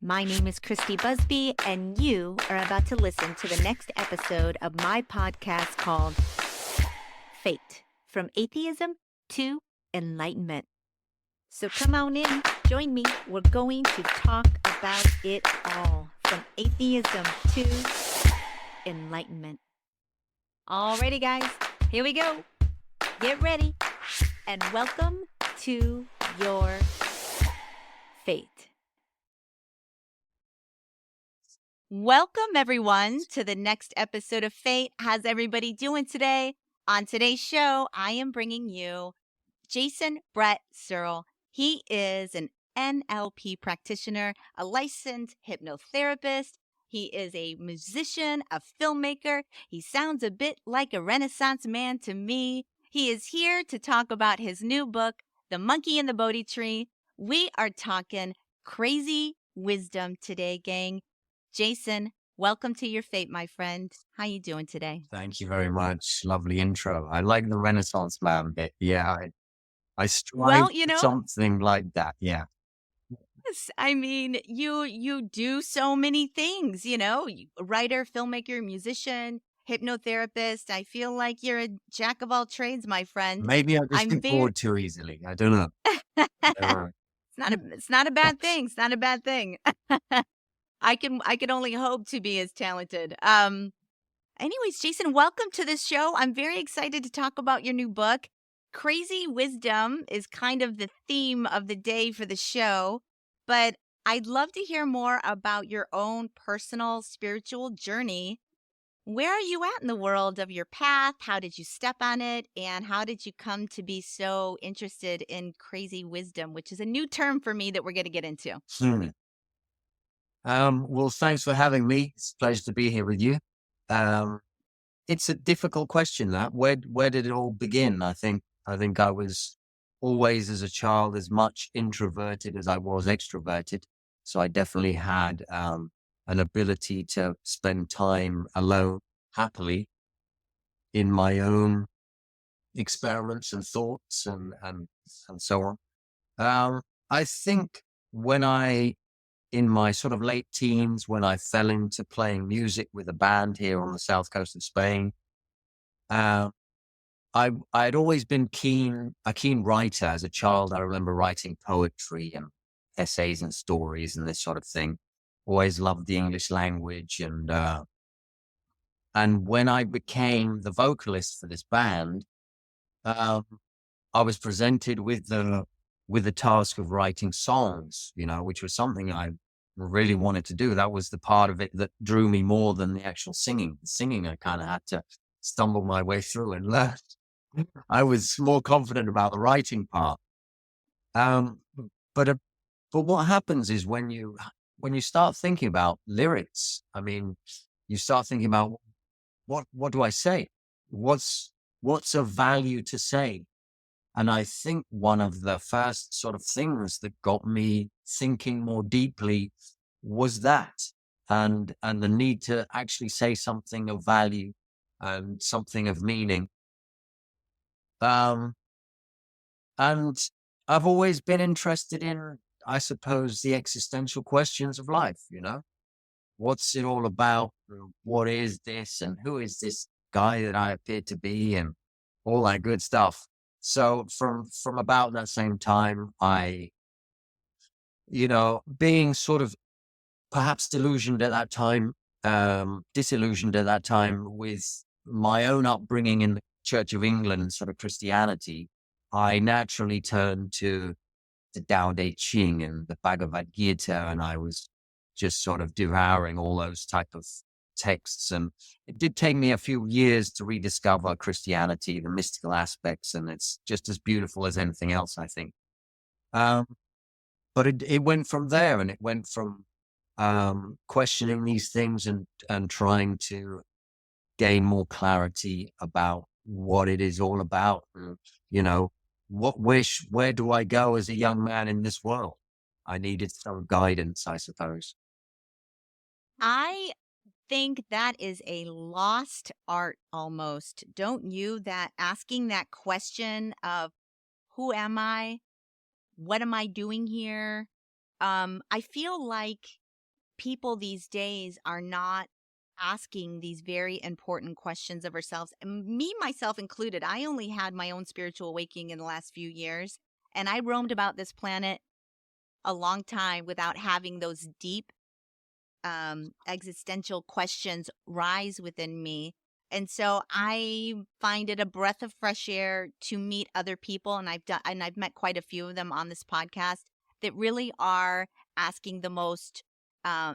My name is Christy Busby, and you are about to listen to the next episode of my podcast called Fate, From Atheism to Enlightenment. So come on in, join me. We're going to talk about it all, from atheism to enlightenment. Alrighty, guys, here we go. Get ready, and welcome to your fate. Welcome, everyone, to the next episode of Fate. How's everybody doing today? On today's show, I am bringing you Jason Brett Searle. He is an NLP practitioner, a licensed hypnotherapist. He is a musician, a filmmaker. He sounds a bit like a Renaissance man to me. He is here to talk about his new book, The Monkey and the Bodhi Tree. We are talking crazy wisdom today, gang. Jason, welcome to your fate, my friend. How you doing today? Thank you very much. Lovely intro. I like the Renaissance man bit. Yeah, I strive Well, for something like that. Yeah. yes, I mean, you do so many things, writer, filmmaker, musician, hypnotherapist. I feel like you're a jack of all trades, my friend. Maybe I just I'm get very bored too easily. I don't know. Uh, it's not a bad thing. It's not a bad thing. I can only hope to be as talented. Anyways, Jason, welcome to this show. I'm very excited to talk about your new book. Crazy wisdom is kind of the theme of the day for the show, but I'd love to hear more about your own personal spiritual journey. Where are you at in the world of your path? How did you step on it? And how did you come to be so interested in crazy wisdom, which is a new term for me that we're going to get into? hmm. Well, thanks for having me. It's a pleasure to be here with you. Um, it's a difficult question. That where did it all begin? I think I was always as a child as much introverted as I was extroverted. So I definitely had an ability to spend time alone happily in my own experiments and thoughts and so on. I think when in my sort of late teens, when I fell into playing music with a band here on the south coast of Spain, uh, I'd always been a keen writer as a child. I remember writing poetry and essays and stories and this sort of thing. Always loved the English language, and when I became the vocalist for this band, um, I was presented with the task of writing songs, which was something I really wanted to do. That was the part of it that drew me more than the actual singing. The singing, I kind of had to stumble my way through and learn. I was more confident about the writing part. Um, but uh, but what happens is when you start thinking about lyrics, I mean, you start thinking about what do I say? What's of value to say? And I think one of the first sort of things that got me thinking more deeply was that, and the need to actually say something of value and something of meaning. Um, and I've always been interested in, I suppose, the existential questions of life. What's it all about? What is this? And who is this guy that I appear to be? And all that good stuff. So from about that same time, being sort of perhaps disillusioned at that time with my own upbringing in the Church of England, sort of Christianity, I naturally turned to the Tao Te Ching and the Bhagavad Gita, and I was just sort of devouring all those type of texts. And it did take me a few years to rediscover Christianity, the mystical aspects, and it's just as beautiful as anything else, I think. Um, but it went from there, and it went from questioning these things and trying to gain more clarity about what it is all about. And, where do I go as a young man in this world? I needed some guidance, I suppose. I think that is a lost art almost, don't you? That asking that question of who am I? What am I doing here? I feel like people these days are not asking these very important questions of ourselves, and me, myself included. I only had my own spiritual awakening in the last few years, and I roamed about this planet a long time without having those deep existential questions rise within me. And so I find it a breath of fresh air to meet other people, and I've met quite a few of them on this podcast that really are asking the most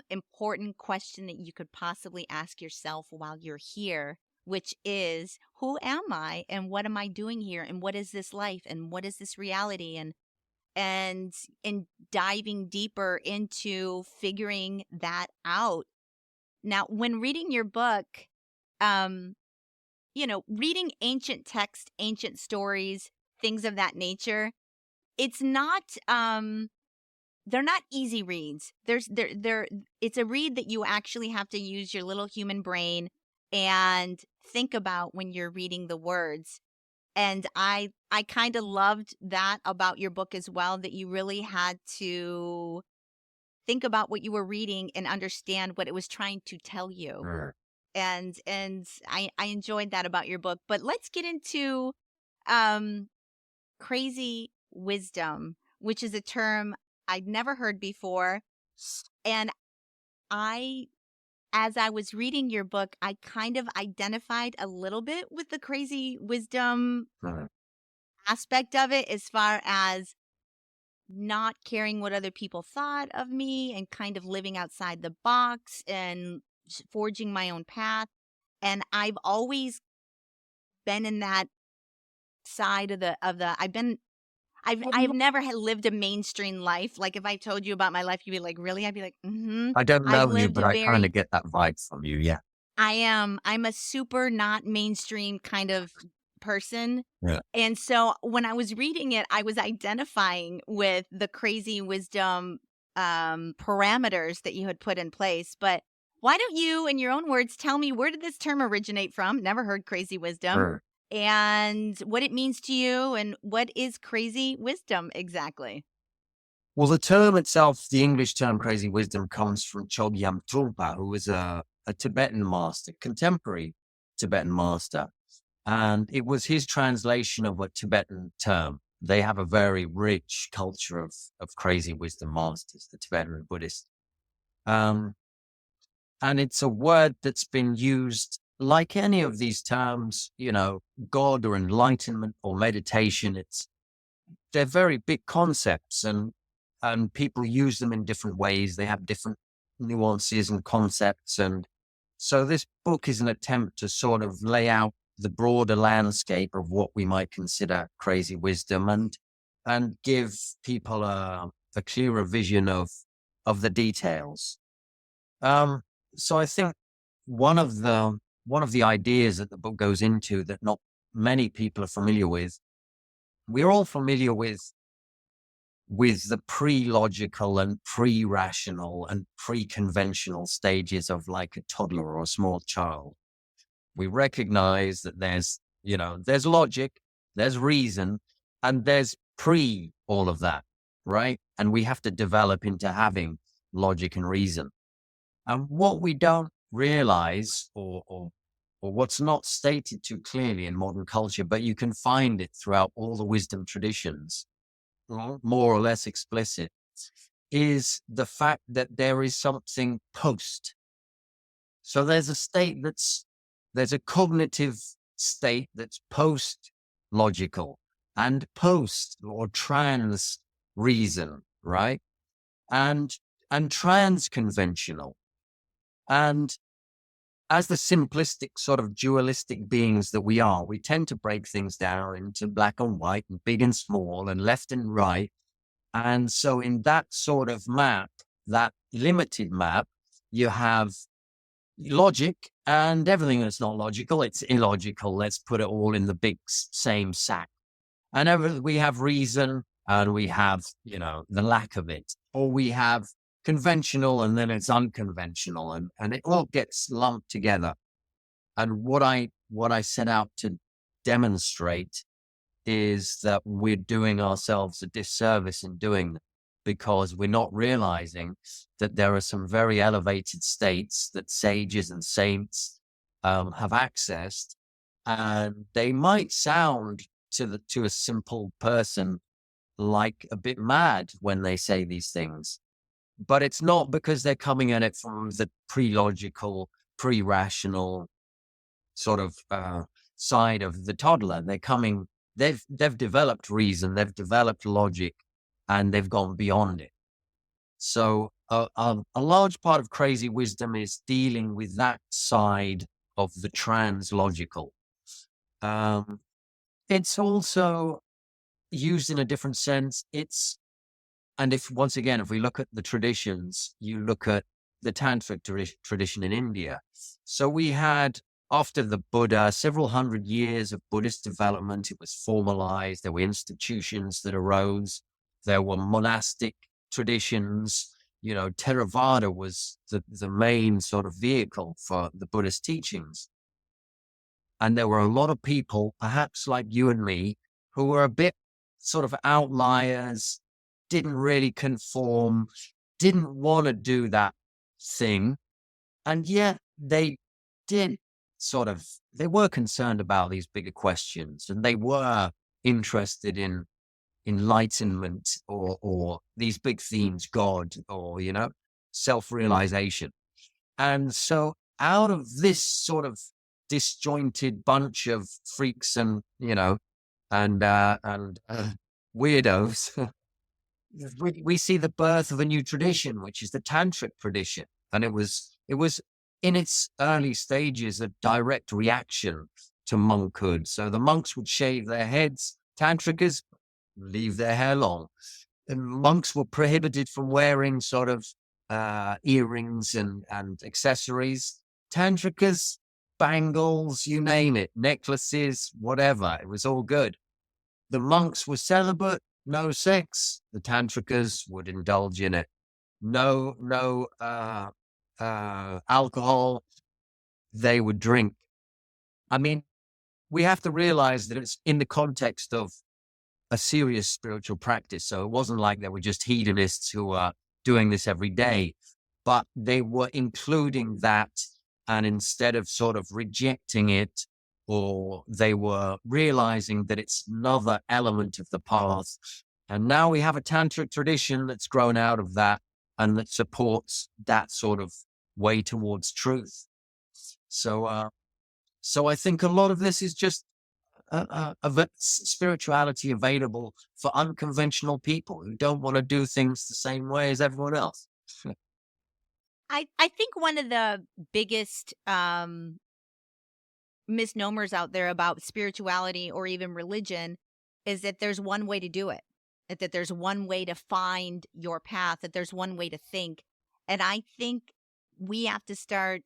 important question that you could possibly ask yourself while you're here, which is, who am I, and what am I doing here, and what is this life, and what is this reality, and in diving deeper into figuring that out. Now, when reading your book, um, reading ancient text, ancient stories, things of that nature, it's not they're not easy reads. They're it's a read that you actually have to use your little human brain and think about when you're reading the words. And I kind of loved that about your book as well, that you really had to think about what you were reading and understand what it was trying to tell you. Mm. And I enjoyed that about your book. But let's get into um crazy wisdom, which is a term I'd never heard before. And I as I was reading your book, I kind of identified a little bit with the crazy wisdom Mm. aspect of it, as far as not caring what other people thought of me and kind of living outside the box and forging my own path. And I've always been in that side of the I've never had lived a mainstream life. Like, if I told you about my life, you'd be like, really? I'd be like, mm-hmm. I don't I've know you, lived but a I kind of very get that vibe from you. Yeah. I'm a super not mainstream kind of person. Yeah. And so when I was reading it, I was identifying with the crazy wisdom parameters that you had put in place. But why don't you, in your own words, tell me, where did this term originate from? Never heard crazy wisdom. Mm. And what it means to you, and what is crazy wisdom exactly? Well, the term itself, the English term crazy wisdom, comes from Chogyam Trungpa, who was a Tibetan master, contemporary Tibetan master. And it was his translation of a Tibetan term. They have a very rich culture of crazy wisdom masters, the Tibetan Buddhists. Um, and it's a word that's been used like any of these terms, God or enlightenment or meditation. They're very big concepts, and people use them in different ways. They have different nuances and concepts. And so this book is an attempt to sort of lay out the broader landscape of what we might consider crazy wisdom, and give people a clearer vision of the details. Um, so I think one of the ideas that the book goes into that not many people are familiar with, we're all familiar with the pre-logical and pre-rational and pre-conventional stages of like a toddler or a small child. We recognize that there's logic, there's reason, and there's pre all of that, right? And we have to develop into having logic and reason. And what we don't realize, or what's not stated too clearly in modern culture, but you can find it throughout all the wisdom traditions, more or less explicit, is the fact that there is something post. So there's a cognitive state that's post logical and post or trans reason, right? And trans conventional. And as the simplistic sort of dualistic beings that we are, we tend to break things down into black and white and big and small and left and right. And so in that sort of map, that limited map, you have logic and everything that's not logical, it's illogical. Let's put it all in the big same sack. And we have reason and we have, the lack of it, or we have conventional and then it's unconventional, and it all gets lumped together. And what I set out to demonstrate is that we're doing ourselves a disservice in doing that. because we're not realizing that there are some very elevated states that sages and saints have accessed, and they might sound to a simple person like a bit mad when they say these things, but it's not because they're coming at it from the pre-logical, pre-rational sort of side of the toddler. They've developed reason, they've developed logic, and they've gone beyond it. So a large part of crazy wisdom is dealing with that side of the trans-logical. It's also used in a different sense. And if once again, if we look at the traditions, you look at the tantric tradition in India. So we had, after the Buddha, several hundred years of Buddhist development. It was formalized. There were institutions that arose. There were monastic traditions. You know, Theravada was the main sort of vehicle for the Buddhist teachings. And there were a lot of people, perhaps like you and me, who were a bit sort of outliers, didn't really conform, didn't want to do that thing. And yet they did they were concerned about these bigger questions, and they were interested in enlightenment or these big themes, God, or, self-realization. And so out of this sort of disjointed bunch of freaks and, weirdos, we see the birth of a new tradition, which is the tantric tradition. And it was in its early stages a direct reaction to monkhood. So the monks would shave their heads, tantrikas leave their hair long. And monks were prohibited from wearing sort of earrings and accessories. Tantrikas, bangles, you name it, necklaces, whatever. It was all good. The monks were celibate, no sex. The tantrikas would indulge in it. No alcohol. They would drink. I mean, we have to realize that it's in the context of a serious spiritual practice. So it wasn't like they were just hedonists who are doing this every day, but they were including that. And instead of sort of rejecting it, or they were realizing that it's another element of the path. And now we have a tantric tradition that's grown out of that and that supports that sort of way towards truth. So I think a lot of this is just spirituality available for unconventional people who don't want to do things the same way as everyone else. I think one of the biggest misnomers out there about spirituality or even religion is that there's one way to do it, that there's one way to find your path, that there's one way to think. And I think we have to start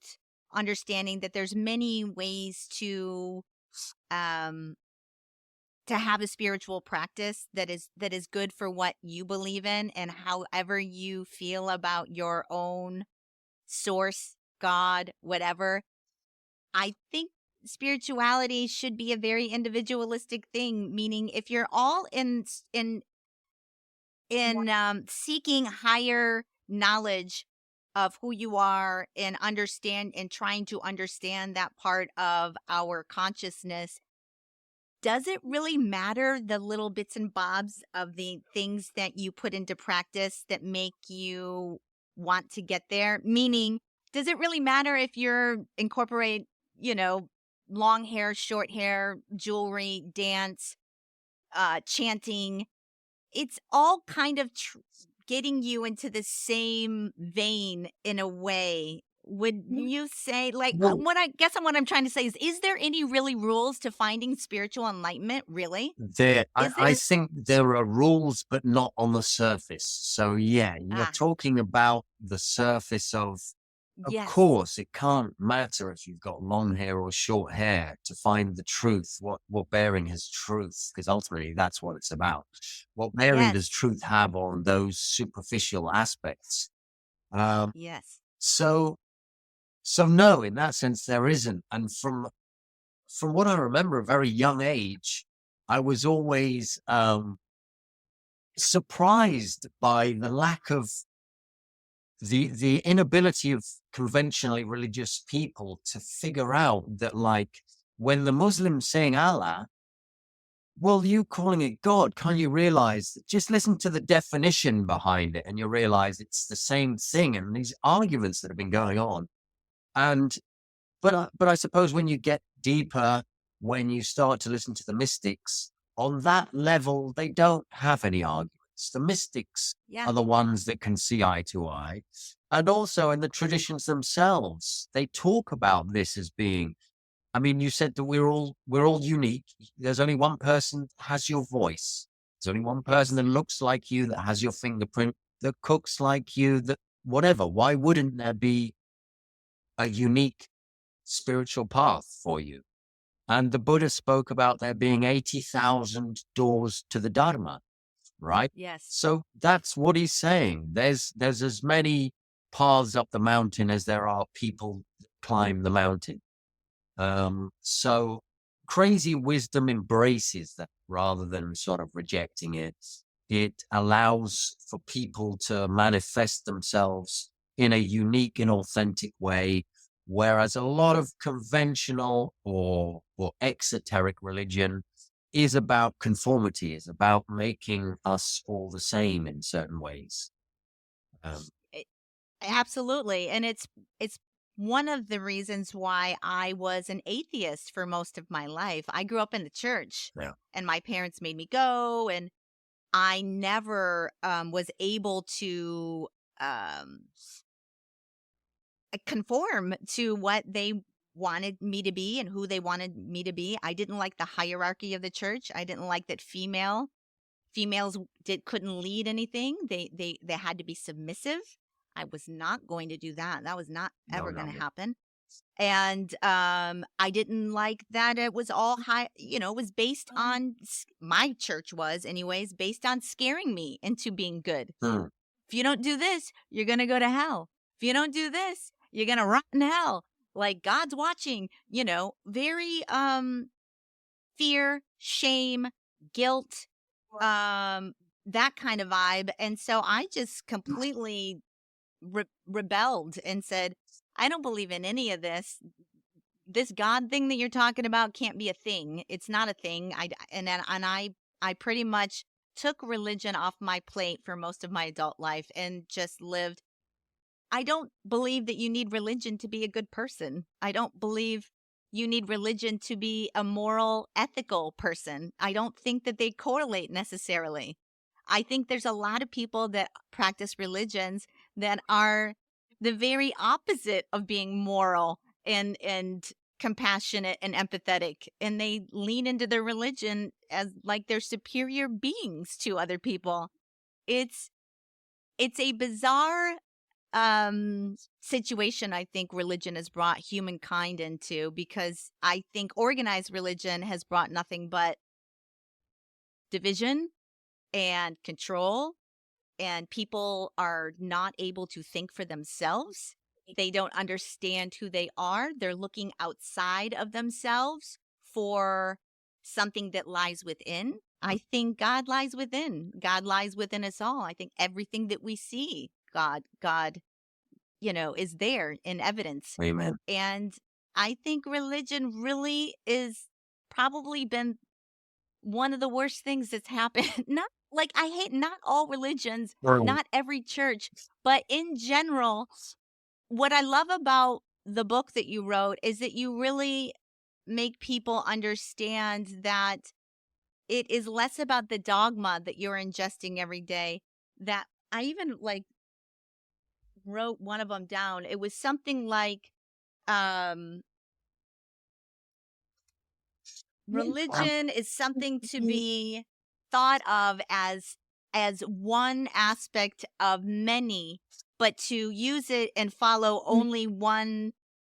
understanding that there's many ways um to have a spiritual practice that is good for what you believe in and however you feel about your own source, God, whatever. I think spirituality should be a very individualistic thing, meaning if you're all in seeking higher knowledge of who you are and trying to understand that part of our consciousness, does it really matter the little bits and bobs of the things that you put into practice that make you want to get there? Meaning, does it really matter if you're incorporate, long hair, short hair, jewelry, dance, chanting? It's all kind of getting you into the same vein in a way. Would you say, like, Well, what I'm trying to say is there any really rules to finding spiritual enlightenment? Really? I, Is I there? think there are rules, but not on the surface. So yeah, you're Ah, talking about the surface of yes, course, it can't matter if you've got long hair or short hair to find the truth. What bearing has truth? Because ultimately that's what it's about. What bearing does yes, truth have on those superficial aspects? Um, yes. so so no, in that sense there isn't. And from what I remember, a very young age, I was always surprised by the lack of the inability of conventionally religious people to figure out that, like, when the Muslims saying Allah, well, you calling it God, can't you realize that just listen to the definition behind it and you realize it's the same thing, and these arguments that have been going on. And but I suppose when you get deeper, when you start to listen to the mystics, on that level, they don't have any arguments. The mystics Yeah. are the ones that can see eye to eye. And also in the traditions themselves, they talk about this as being, I mean, you said that we're all unique. There's only one person that has your voice. There's only one person Yes. that looks like you, that has your fingerprint, that cooks like you, that whatever. Why wouldn't there be a unique spiritual path for you? And the Buddha spoke about there being 80,000 doors to the Dharma, right? Yes. So that's what he's saying. There's as many paths up the mountain as there are people that climb the mountain. So crazy wisdom embraces that rather than sort of rejecting it. It allows for people to manifest themselves in a unique and authentic way. Whereas a lot of conventional or exoteric religion is about conformity, is about making us all the same in certain ways. Um, It, absolutely. And it's one of the reasons why I was an atheist for most of my life. I grew up in the church yeah. and my parents made me go, and I never was able to um, conform to what they wanted me to be and who they wanted me to be. I didn't like the hierarchy of the church. I didn't like that females couldn't lead anything. They had to be submissive. I was not going to do that. That was not No, ever going no, to no. happen. And I didn't like that it was all high, it was based on my church was anyways based on scaring me into being good. Hmm. If you don't do this, you're going to go to hell. If you don't do this, you're going to rot in hell. Like God's watching, very fear, shame, guilt, um that kind of vibe. And so I just completely rebelled and said, I don't believe in any of this God thing that you're talking about can't be a thing. It's not a thing. I pretty much took religion off my plate for most of my adult life and just lived. I don't believe that you need religion to be a good person. I don't believe you need religion to be a moral, ethical person. I don't think that they correlate necessarily. I think there's a lot of people that practice religions that are the very opposite of being moral and compassionate and empathetic, and they lean into their religion as like they're superior beings to other people. It's it's a bizarre situation I think religion has brought humankind into, because I think organized religion has brought nothing but division and control, and people are not able to think for themselves. They don't understand who they are. They're looking outside of themselves for something that lies within. I think God lies within. God lies within us all. I think everything that we see, God, is there in evidence. Amen. And I think religion really is probably been one of the worst things that's happened. Not like I hate not all religions, Right. not every church, but in general, what I love about the book that you wrote is that you really make people understand that it is less about the dogma that you're ingesting every day. That I even like wrote one of them down. It was something like um religion is something to be thought of as one aspect of many, but to use it and follow only one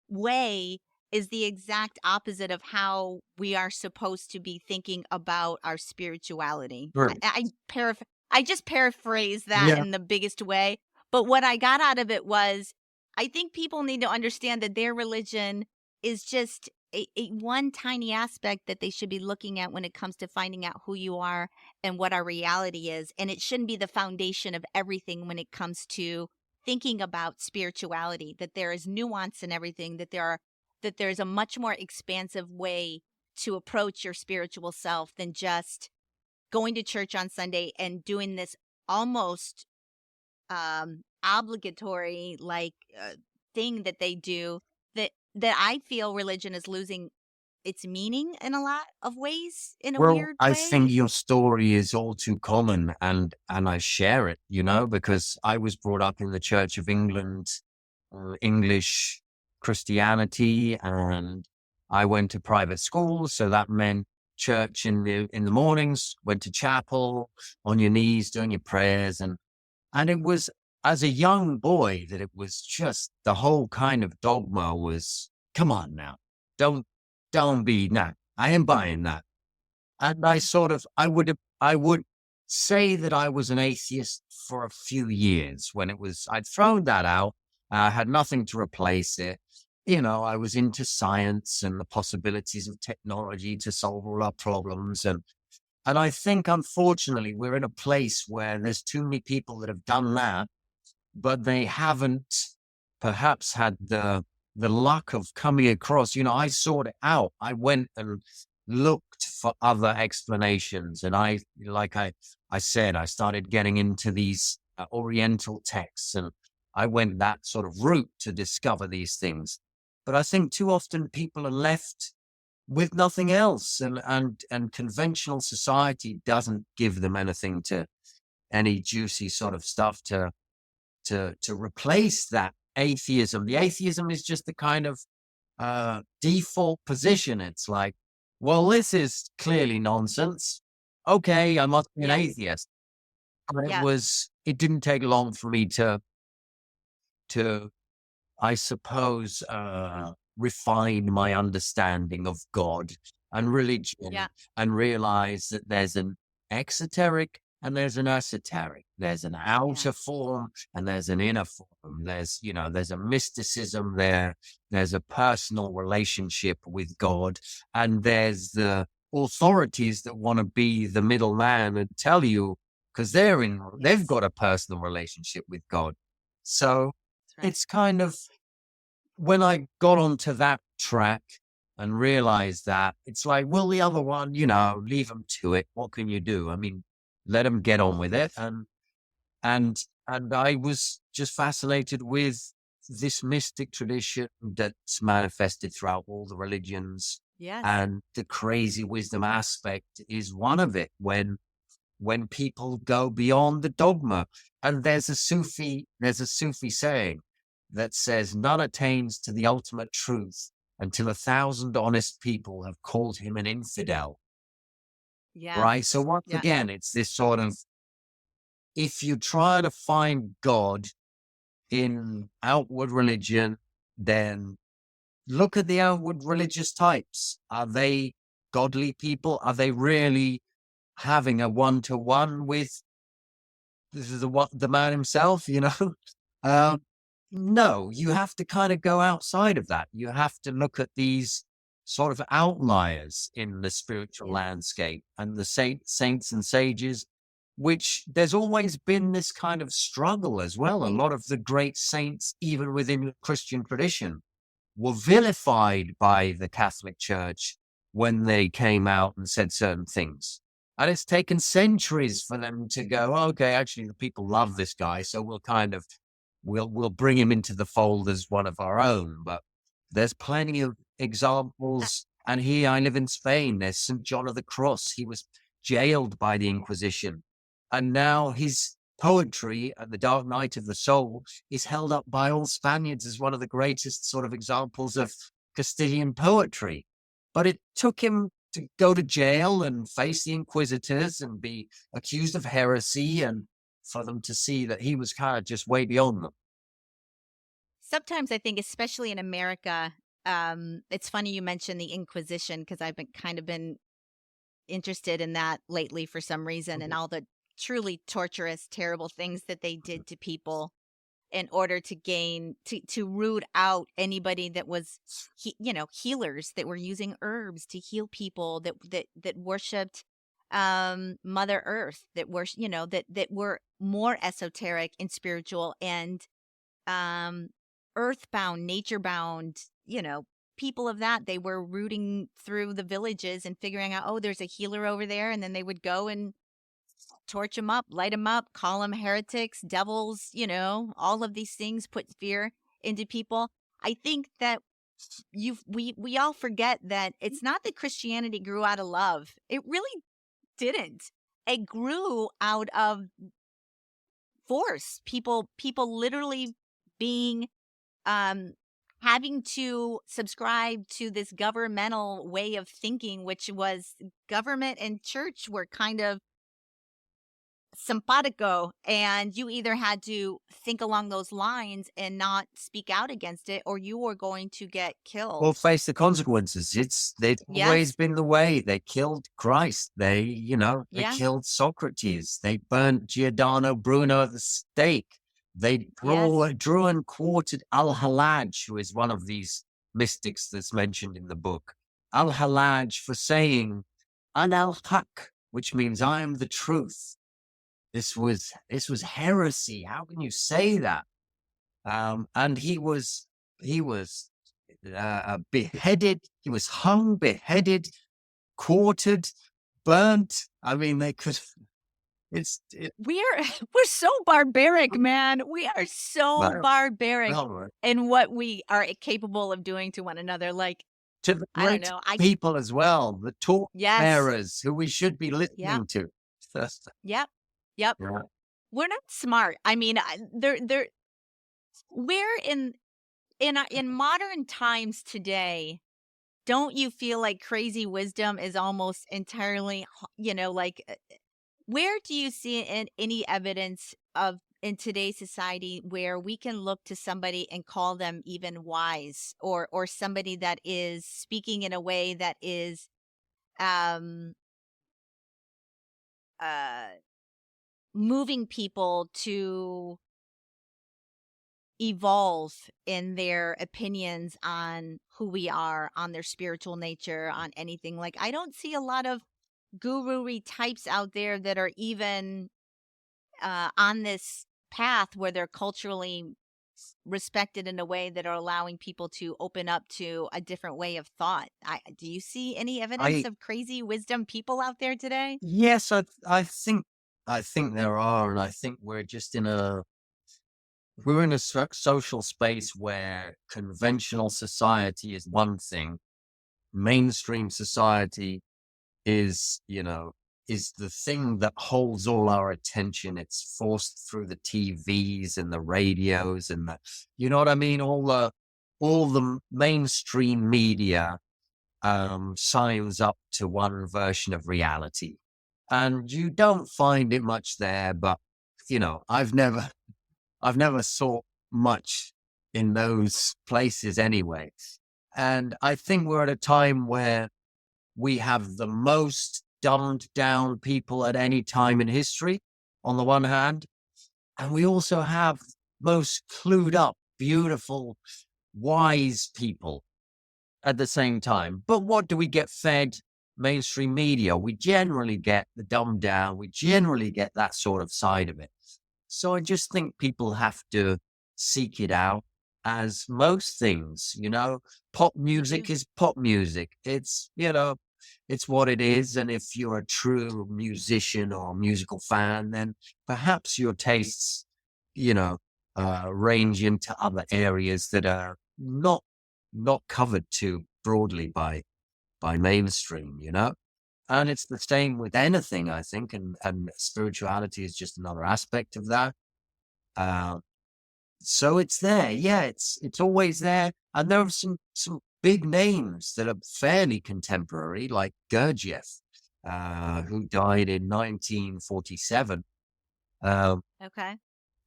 way is the exact opposite of how we are supposed to be thinking about our spirituality. Right. I just paraphrase that Yeah. in the biggest way, but what I got out of it was I think people need to understand that their religion is just a one tiny aspect that they should be looking at when it comes to finding out who you are and what our reality is. And it shouldn't be the foundation of everything when it comes to thinking about spirituality, that there is nuance in everything, that there's a much more expansive way to approach your spiritual self than just going to church on Sunday and doing this almost obligatory thing that they do, that I feel religion is losing its meaning in a lot of ways, in a Well, weird I think way. your story is all too common, and I share it, because I was brought up in the Church of England, English Christianity, and I went to private school, so that meant church in the mornings, went to chapel on your knees doing your prayers, and it was as a young boy that it was just the whole kind of dogma was, come on now, don't don't be nah, I ain't buying that. And I would say that I was an atheist for a few years when I'd thrown that out. I had nothing to replace it. I was into science and the possibilities of technology to solve all our problems. And I think, unfortunately, we're in a place where there's too many people that have done that, but they haven't perhaps had the luck of coming across. I sought it out. I went and looked for other explanations, and like I said, I started getting into these Oriental texts, and I went that sort of route to discover these things. But I think too often people are left with nothing else, and conventional society doesn't give them any juicy sort of stuff to replace that atheism. The atheism is just the kind of default position. It's like, well, this is clearly nonsense. Okay, I must be an Yes. atheist. But Yep. it didn't take long for me to I suppose, refine my understanding of God and religion Yep. and realize that there's an exoteric and there's an esoteric. There's an outer Yes. form and there's an inner form. There's a mysticism there. There's a personal relationship with God. And there's the authorities that want to be the middleman and tell you, because they've Yes. got a personal relationship with God. So That's right. it's kind of when I got onto that track and realized that, it's like, well, the other one, leave them to it. What can you do? I mean, let them get on with it. And and I was just fascinated with this mystic tradition that's manifested throughout all the religions. Yes. And the crazy wisdom aspect is one of it when people go beyond the dogma. And there's a Sufi saying that says, none attains to the ultimate truth until 1,000 honest people have called him an infidel. Right. So Yes. once Yeah. again, it's this sort of, if you try to find God in outward religion, then look at the outward religious types. Are they godly people? Are they really having a one-to-one with the man himself, Um, no, you have to kind of go outside of that. You have to look at these sort of outliers in the spiritual Yes. landscape and the saints and sages, which there's always been this kind of struggle as well. A lot of the great saints, even within the Christian tradition, were vilified by the Catholic Church when they came out and said certain things. And it's taken centuries for them to go, okay, actually the people love this guy, so we'll bring him into the fold as one of our own. But there's plenty of That, examples. And here I live in Spain. There's St. John of the Cross. He was jailed by the Inquisition. And now his poetry, The Dark Night of the Soul, is held up by all Spaniards as one of the greatest sort of examples of Castilian poetry. But it took him to go to jail and face the inquisitors and be accused of heresy, and for them to see that he was kind of just way beyond them. sometimes I think, especially in America, it's funny you mentioned the Inquisition, because I've been interested in that lately for some reason, and Mhm. all the truly torturous, terrible things that they did to people. in order to gain to root out anybody that was healers that were using herbs to heal people that worshiped Mother Earth, that were that were more esoteric and spiritual and um earthbound, nature bound, people of that. They were rooting through the villages and figuring out, oh, there's a healer over there, and then they would go and torch them up, light them up, call them heretics, devils, all of these things, put fear into people. I think that we all forget that it's not that Christianity grew out of love. It really didn't. It grew out of force. People literally being um having to subscribe to this governmental way of thinking, which was government and church were kind of simpatico, and you either had to think along those lines and not speak out against it, or you were going to get Will killed. face the consequences. They've always Yes. been the way. They killed Christ. They Yeah. killed Socrates. They burnt Giordano Bruno at the stake. They Yes. drew and quartered Al-Hallaj, who is one of these mystics that's mentioned in the book. Al-Hallaj for saying, An al-Haq, which means I am the truth. This was heresy. How can you say that? And he was beheaded. He was hung, beheaded, quartered, burnt. I mean, they could. It's it, We're so barbaric, man. We are so well, barbaric well, in what we are capable of doing to one another. Like, to the I don't great know. people as well, the torch Yes. bearers who we should be Yep. listening to. Yep. Yep. Yeah. We're not smart. I mean, we're in modern times today. Don't you feel like crazy wisdom is almost entirely, like, where do you see any evidence of in today's society where we can look to somebody and call them even wise, or somebody that is speaking in a way that is um uh moving people to evolve in their opinions on who we are, on their spiritual nature, on anything? Like, I don't see a lot of guru types out there that are even on this path where they're culturally respected in a way that are allowing people to open up to a different way of thought. Do you see any evidence I of crazy wisdom people out there today? yes, I think there are, and I think we're in a social space where conventional society is one thing, mainstream society is the thing that holds all our attention. It's forced through the TVs and the radios and you know what I mean? All the mainstream media signs up to one version of reality. And you don't find it much there, but I've never sought much in those places anyway. And I think we're at a time where we have the most dumbed down people at any time in history, on the one hand, and we also have most clued up, beautiful, wise people at the same time. But what do we get fed? Mainstream media. We generally get the dumbed down. We generally get that sort of side of it. So I just think people have to seek it out as most things. Pop music You is pop music. It's what it is. And if you're a true musician or musical fan, then perhaps your tastes, you know, range into other areas that are not covered too broadly by mainstream. And it's the same with anything, I think, and spirituality is just another aspect of that. Uh, so it's there, yeah, it's always there, and there are some big names that are fairly contemporary, like Gurdjieff, who died in 1947, um, okay?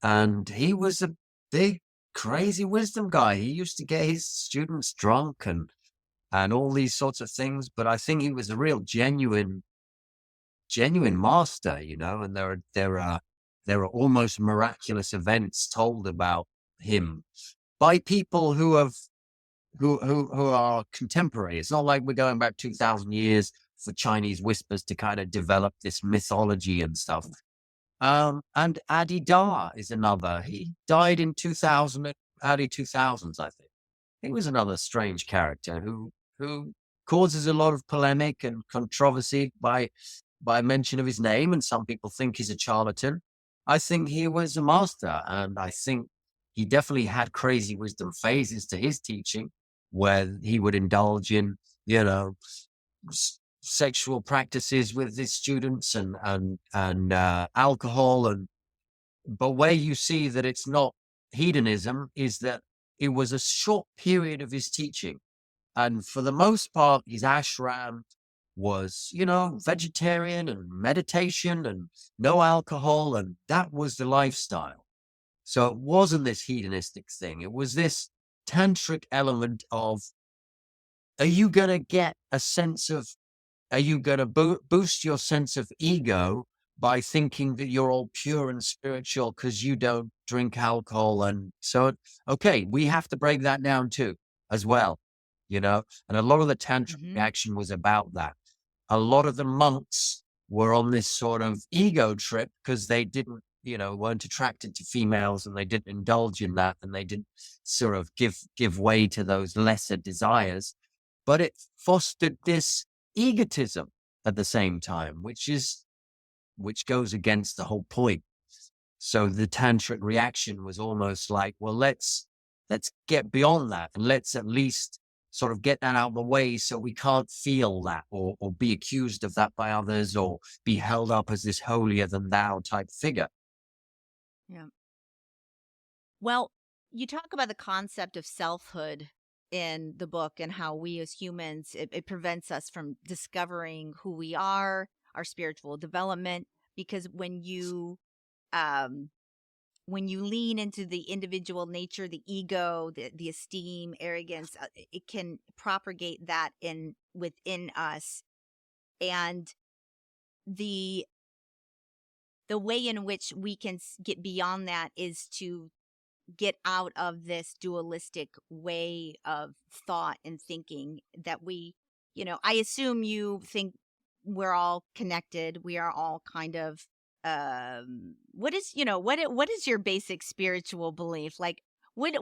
and he was a big, crazy wisdom guy. He used to get his students drunk and all these sorts of things, but I think he was a real genuine master, and there are there are almost miraculous events told about him by people who have who are contemporary. It's not like we're going back 2,000 years for Chinese whispers to kind of develop this mythology and stuff. And Adi Da is another. He died in 2000, early 2000s, I think. He was another strange character who causes a lot of polemic and controversy by mention of his name, and some people think he's a charlatan. I think he was a master, and I think he definitely had crazy wisdom phases to his teaching, where he would indulge in, you know, sexual practices with his students and alcohol, and but where you see that it's not hedonism is that it was a short period of his teaching, and for the most part, his ashram was, vegetarian and meditation and no alcohol. And that was the lifestyle. So it wasn't this hedonistic thing. It was this tantric element of, are you going to get a sense of, are you going to boost your sense of ego by thinking that you're all pure and spiritual because you don't drink alcohol? And so, okay, we have to break that down too, as well, and a lot of the tantric Hmm. action was about that. A lot of the monks were on this sort of ego trip because they didn't, weren't attracted to females, and they didn't indulge in that, and they didn't sort of give way to those lesser desires. But it fostered this egotism at the same time, which goes against the whole point. So the tantric reaction was almost like, well, let's get beyond that, and let's at least sort of get that out of the way so we can't feel that or be accused of that by others or be held up as this holier than thou type figure. Yeah. Well, you talk about the concept of selfhood in the book and how we as humans, it prevents us from discovering who we are, our spiritual development, because um, when you lean into the individual nature, the ego, the esteem, arrogance, it can propagate that within us. And the the way in which we can get beyond that is to get out of this dualistic way of thought and thinking that I assume you think we're all connected. We are all kind of, what is, what is your basic spiritual belief? Like, what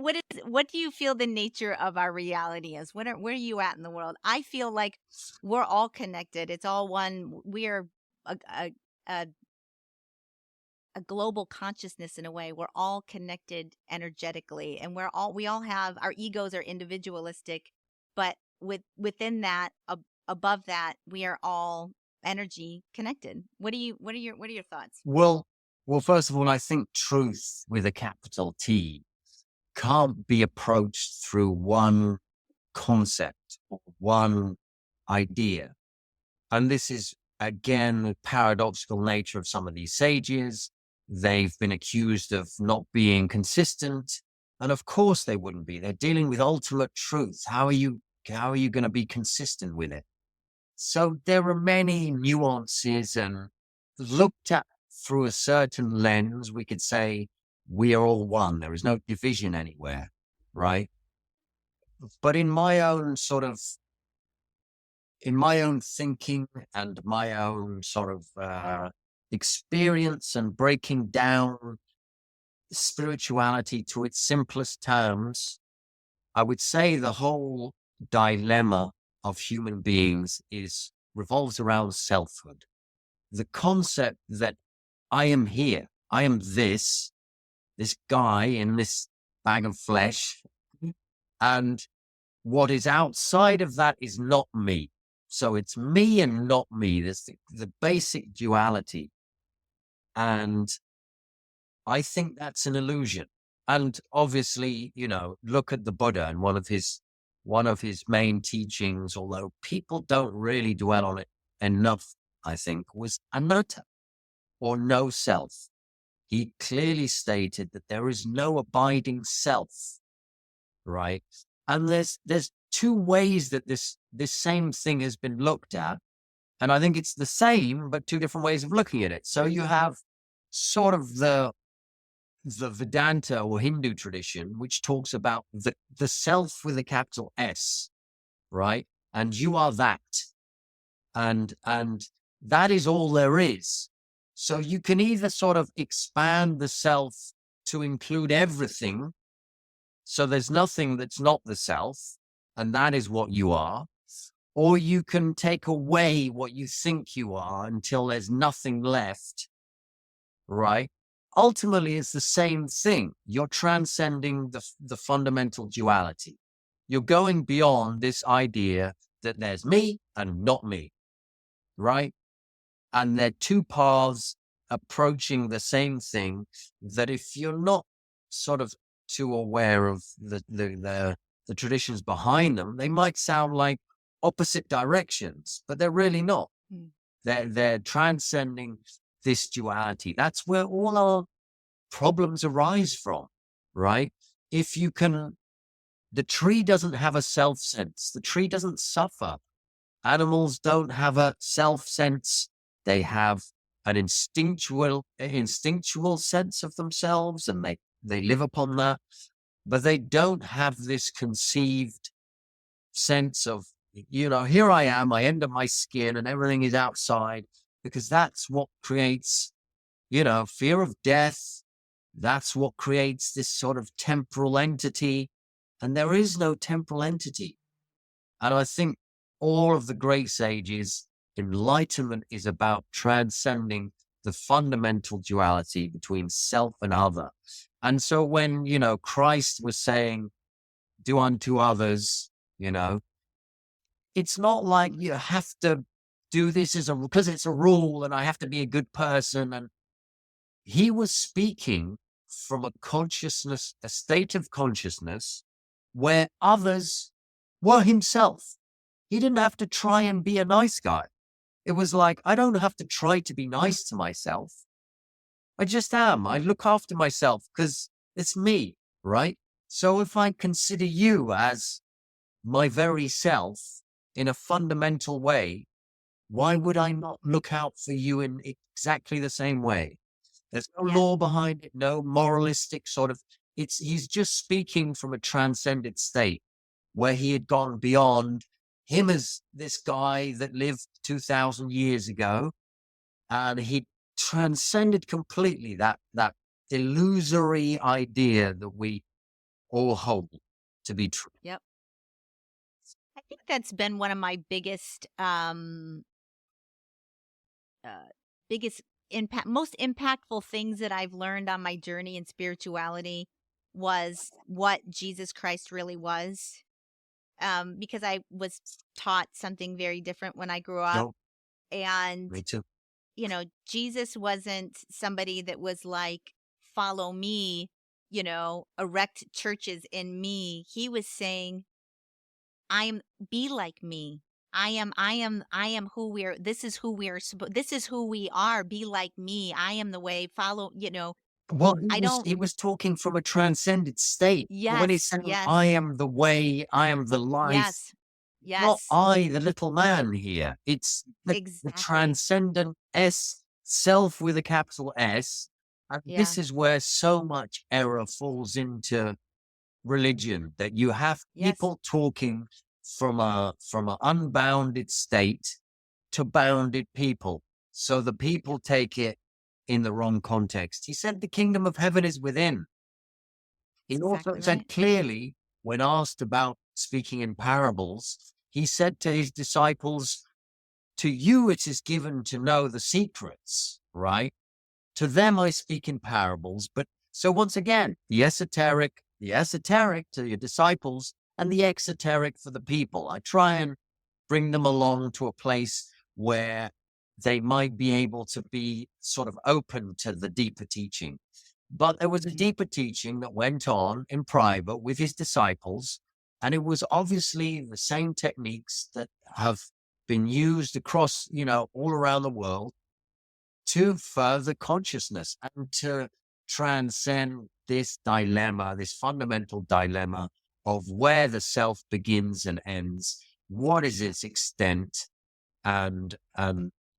do you feel the nature of our reality is? Where are you at in the world? I feel like we're all connected. It's all one. We are a, a, a a global consciousness in a way. We're all connected energetically, and we all have our egos are individualistic, but within that, above that, we are all energy connected. What are your thoughts? Well, first of all, I think truth with a capital T can't be approached through one concept or one idea. And this is, again, the paradoxical nature of some of these sages. They've been accused of not being consistent. And of course they wouldn't be. They're dealing with ultimate truth. How are you going to be consistent with it? So there are many nuances, and looked at through a certain lens, we could say we are all one. There is no division anywhere, right? But in my own thinking and my own sort of experience and breaking down spirituality to its simplest terms, I would say the whole dilemma of human beings revolves around selfhood. The concept that I am here, I am this guy in this bag of flesh, and what is outside of that is not me. So it's me and not me. There's the basic duality. And I think that's an illusion. And obviously, look at the Buddha, and one of his main teachings, although people don't really dwell on it enough, I think, was anatta, or no self. He clearly stated that there is no abiding self, right? And there's two ways that this same thing has been looked at, and I think it's the same but two different ways of looking at it. So you have sort of the Vedanta or Hindu tradition, which talks about the self with a capital S, right? And you are that. And that is all there is. So you can either sort of expand the self to include everything. So there's nothing that's not the self, and that is what you are. Or you can take away what you think you are until there's nothing left, right? Ultimately, it's the same thing. You're transcending the fundamental duality. You're going beyond this idea that there's me and not me, right? And they're two paths approaching the same thing that if you're not sort of too aware of the traditions behind them, they might sound like opposite directions, but they're really not. Mm. They're transcending this duality. That's where all our problems arise from, right? If you can, the tree doesn't have a self sense. The tree doesn't suffer. Animals don't have a self sense. They have an instinctual sense of themselves, and they live upon that. But they don't have this conceived sense of, here I am, I end up my skin, and everything is outside, because that's what creates, fear of death. That's what creates this sort of temporal entity. And there is no temporal entity. And I think all of the great sages, enlightenment is about transcending the fundamental duality between self and other. And so when, Christ was saying, do unto others, it's not like you have to do this because it's a rule and I have to be a good person. And he was speaking from a state of consciousness where others were himself. He didn't have to try and be a nice guy. It was like, I don't have to try to be nice to myself. I just am. I look after myself because it's me, right? So if I consider you as my very self in a fundamental way, why would I not look out for you in exactly the same way? There's no Yes. law behind it, no moralistic sort of, he's just speaking from a transcended state where he had gone beyond him as this guy that lived 2,000 years ago. And he transcended completely that illusory idea that we all hold to be true. Yep. I think that's been one of my uh, biggest most impactful things that I've learned on my journey in spirituality was what Jesus Christ really was. Because I was taught something very different when I grew up. No, And, me too. Jesus wasn't somebody that was like, follow me, erect churches in me. He was saying, be like me. I am who this is who this is who we are. Be like me. I am the way. Follow, Well, I don't, he was talking from a transcended state. When he yes, said, I yes, am the way, I am the life, yes, not yes, I, the little man here. It's the exactly. transcendent self with a capital S. And Yeah, this is where so much error falls into religion, that you have yes, people talking from an unbounded state to bounded people. So the people take it in the wrong context. He said the kingdom of heaven is within. He that's also exactly said right. clearly, when asked about speaking in parables, he said to his disciples, to you it is given to know the secrets, right? To them I speak in parables. But so once again, the esoteric to your disciples and the exoteric for the people. I try and bring them along to a place where they might be able to be sort of open to the deeper teaching. But there was a deeper teaching that went on in private with his disciples. And it was obviously the same techniques that have been used across, all around the world to further consciousness and to transcend this dilemma, this fundamental dilemma of where the self begins and ends, what is its extent, and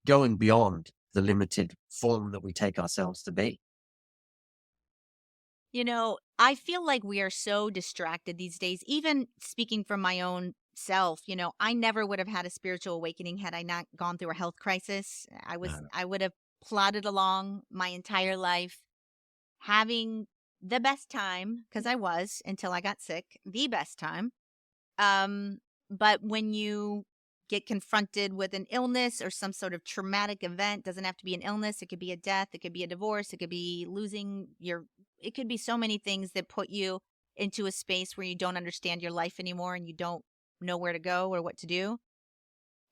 going beyond the limited form that we take ourselves to be. I feel like we are so distracted these days. Even speaking from my own self, I never would have had a spiritual awakening had I not gone through a health crisis. I would have plodded along my entire life having the best time because I was until I got sick, the best time. But when you get confronted with an illness or some sort of traumatic event, doesn't have to be an illness, it could be a death, it could be a divorce, it could be losing it could be so many things that put you into a space where you don't understand your life anymore and you don't know where to go or what to do.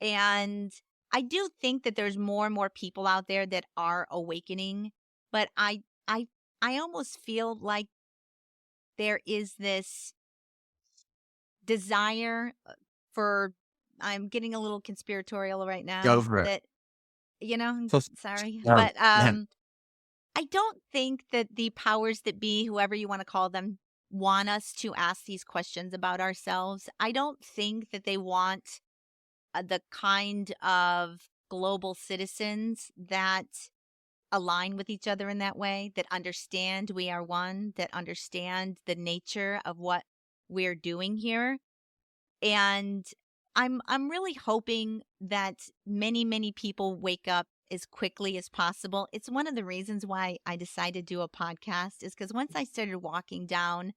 And I do think that there's more and more people out there that are awakening, but I almost feel like there is this desire for I'm getting a little conspiratorial right Go now for it. that sorry, Um, but yeah, I don't think that the powers that be, whoever you want to call them, want us to ask these questions about ourselves. I don't think that they want the kind of global citizens that align with each other in that way, that understand we are one, that understand the nature of what we're doing here. And I'm really hoping that many people wake up as quickly as possible. It's one of the reasons why I decided to do a podcast is because once I started walking down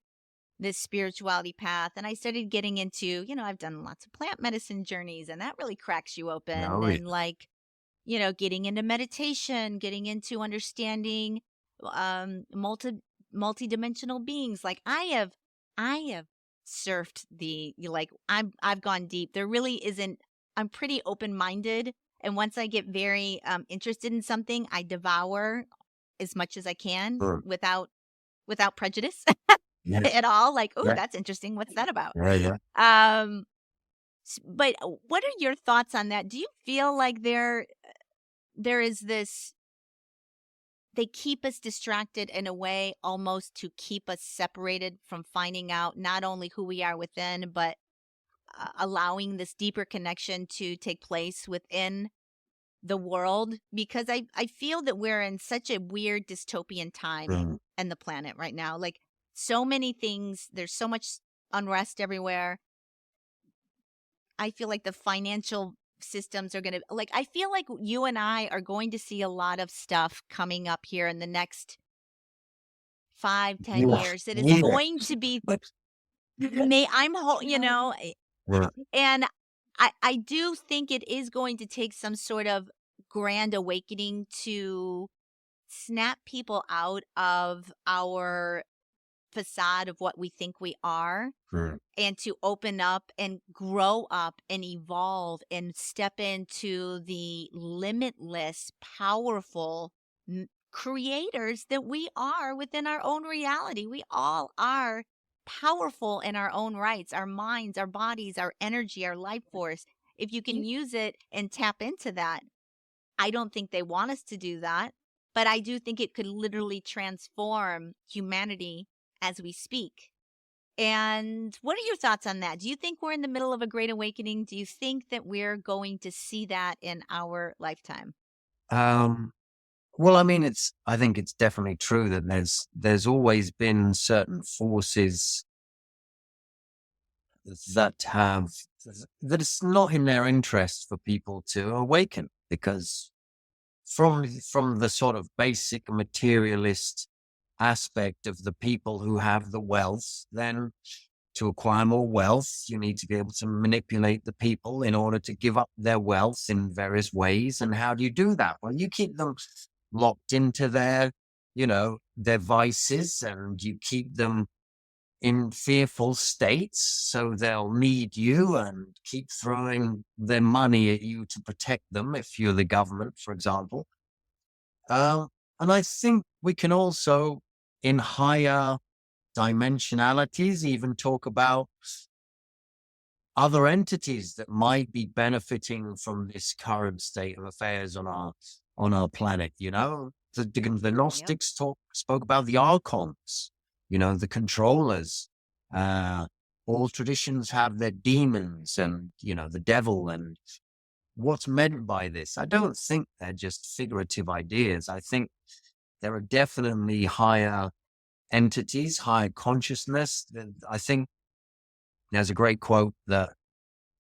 this spirituality path and I started getting into, I've done lots of plant medicine journeys and that really cracks you open, oh, yeah. and like, getting into meditation, getting into understanding multi-dimensional beings. Like I have surfed I've gone deep. There really isn't I'm pretty open-minded, and once I get very interested in something, I devour as much as I can Mm, without prejudice yeah, at all. Like, oh, yeah, that's interesting. What's that about? yeah, yeah. Um but what are your thoughts on that? Do you feel like there is this they keep us distracted in a way almost to keep us separated from finding out not only who we are within, but allowing this deeper connection to take place within the world? Because I feel that we're in such a weird dystopian time Mm, in the planet right now. Like, so many things, there's so much unrest everywhere. I feel like the financial systems are going to, like, I feel like you and I are going to see a lot of stuff coming up here in the next 5-10 yeah, years that is yeah. going to be But may I'm whole, yeah, and I do think it is going to take some sort of grand awakening to snap people out of our facade of what we think we are, mm, and to open up and grow up and evolve and step into the limitless, powerful creators that we are within our own reality. We all are powerful in our own rights, our minds, our bodies, our energy, our life force. If you can use it and tap into that, I don't think they want us to do that, but I do think it could literally transform humanity as we speak. And what are your thoughts on that? Do you think we're in the middle of a great awakening? Do you think that we're going to see that in our lifetime? um, well, I mean, I think it's definitely true that there's always been certain forces that have that it's not in their interest for people to awaken because from the sort of basic materialist aspect of the people who have the wealth, then to acquire more wealth, you need to be able to manipulate the people in order to give up their wealth in various ways. And how do you do that? Well, you keep them locked into their vices, and you keep them in fearful states. So they'll need you and keep throwing their money at you to protect them if you're the government, for example. Um, and I think we can also, in higher dimensionalities, even talk about other entities that might be benefiting from this current state of affairs on our planet. The Yep. Gnostics spoke about the archons, the controllers. Uh, all traditions have their demons and the devil, and what's meant by this. I don't think they're just figurative ideas. I think there are definitely higher entities, higher consciousness. I think there's a great quote that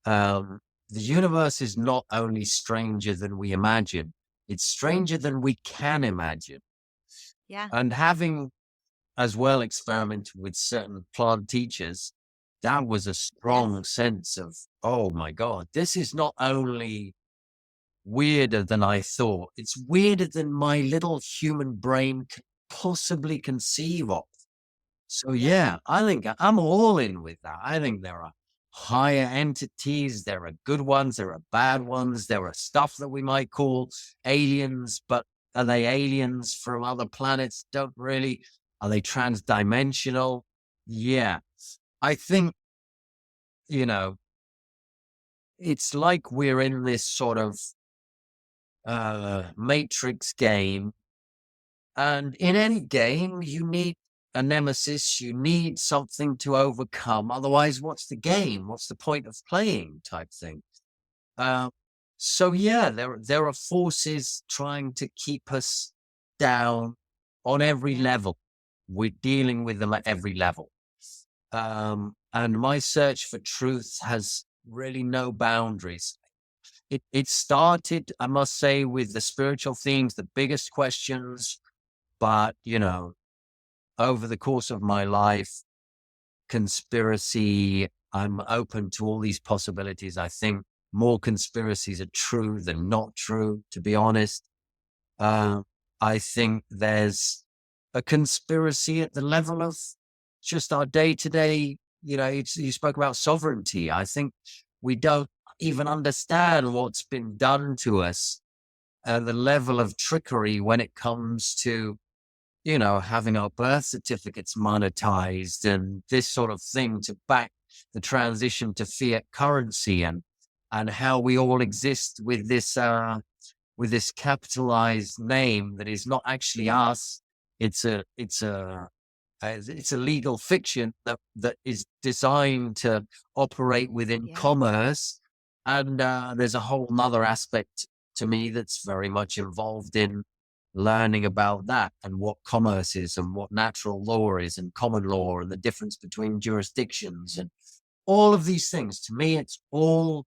the universe is not only stranger than we imagine, it's stranger than we can imagine. Yeah. And having as well experimented with certain plant teachers, that was a Yes. strong sense of, oh my God, this is not only weirder than I thought, it's weirder than my little human brain could possibly conceive of. So Yep. yeah, I think I'm all in with that. I think there are higher entities, there are good ones, there are bad ones, there are stuff that we might call aliens, but are they aliens from other planets? Don't really. Are they transdimensional? Yeah. I think, you know, it's like we're in this sort of matrix game. And in any game, you need a nemesis, you need something to overcome. Otherwise, what's the game? What's the point of playing type thing? Uh, so yeah, there are forces trying to keep us down on every Yeah. level. We're dealing with them at every level. And my search for truth has really no boundaries. It started, I must say, with the spiritual themes, the biggest questions, but, over the course of my life, conspiracy, I'm open to all these possibilities. I think more conspiracies are true than not true, to be honest. Uh, I think there's a conspiracy at the level of just our day to day. You spoke about sovereignty. I think we don't even understand what's been done to us, the level of trickery when it comes to having our birth certificates monetized and this sort of thing to back the transition to fiat currency and how we all exist with this capitalized name that is not actually us. It's a legal fiction that is designed to operate within Yeah. commerce. And there's a whole nother aspect to me that's very much involved in learning about that and what commerce is and what natural law is and common law and the difference between jurisdictions and all of these things. To me, it's all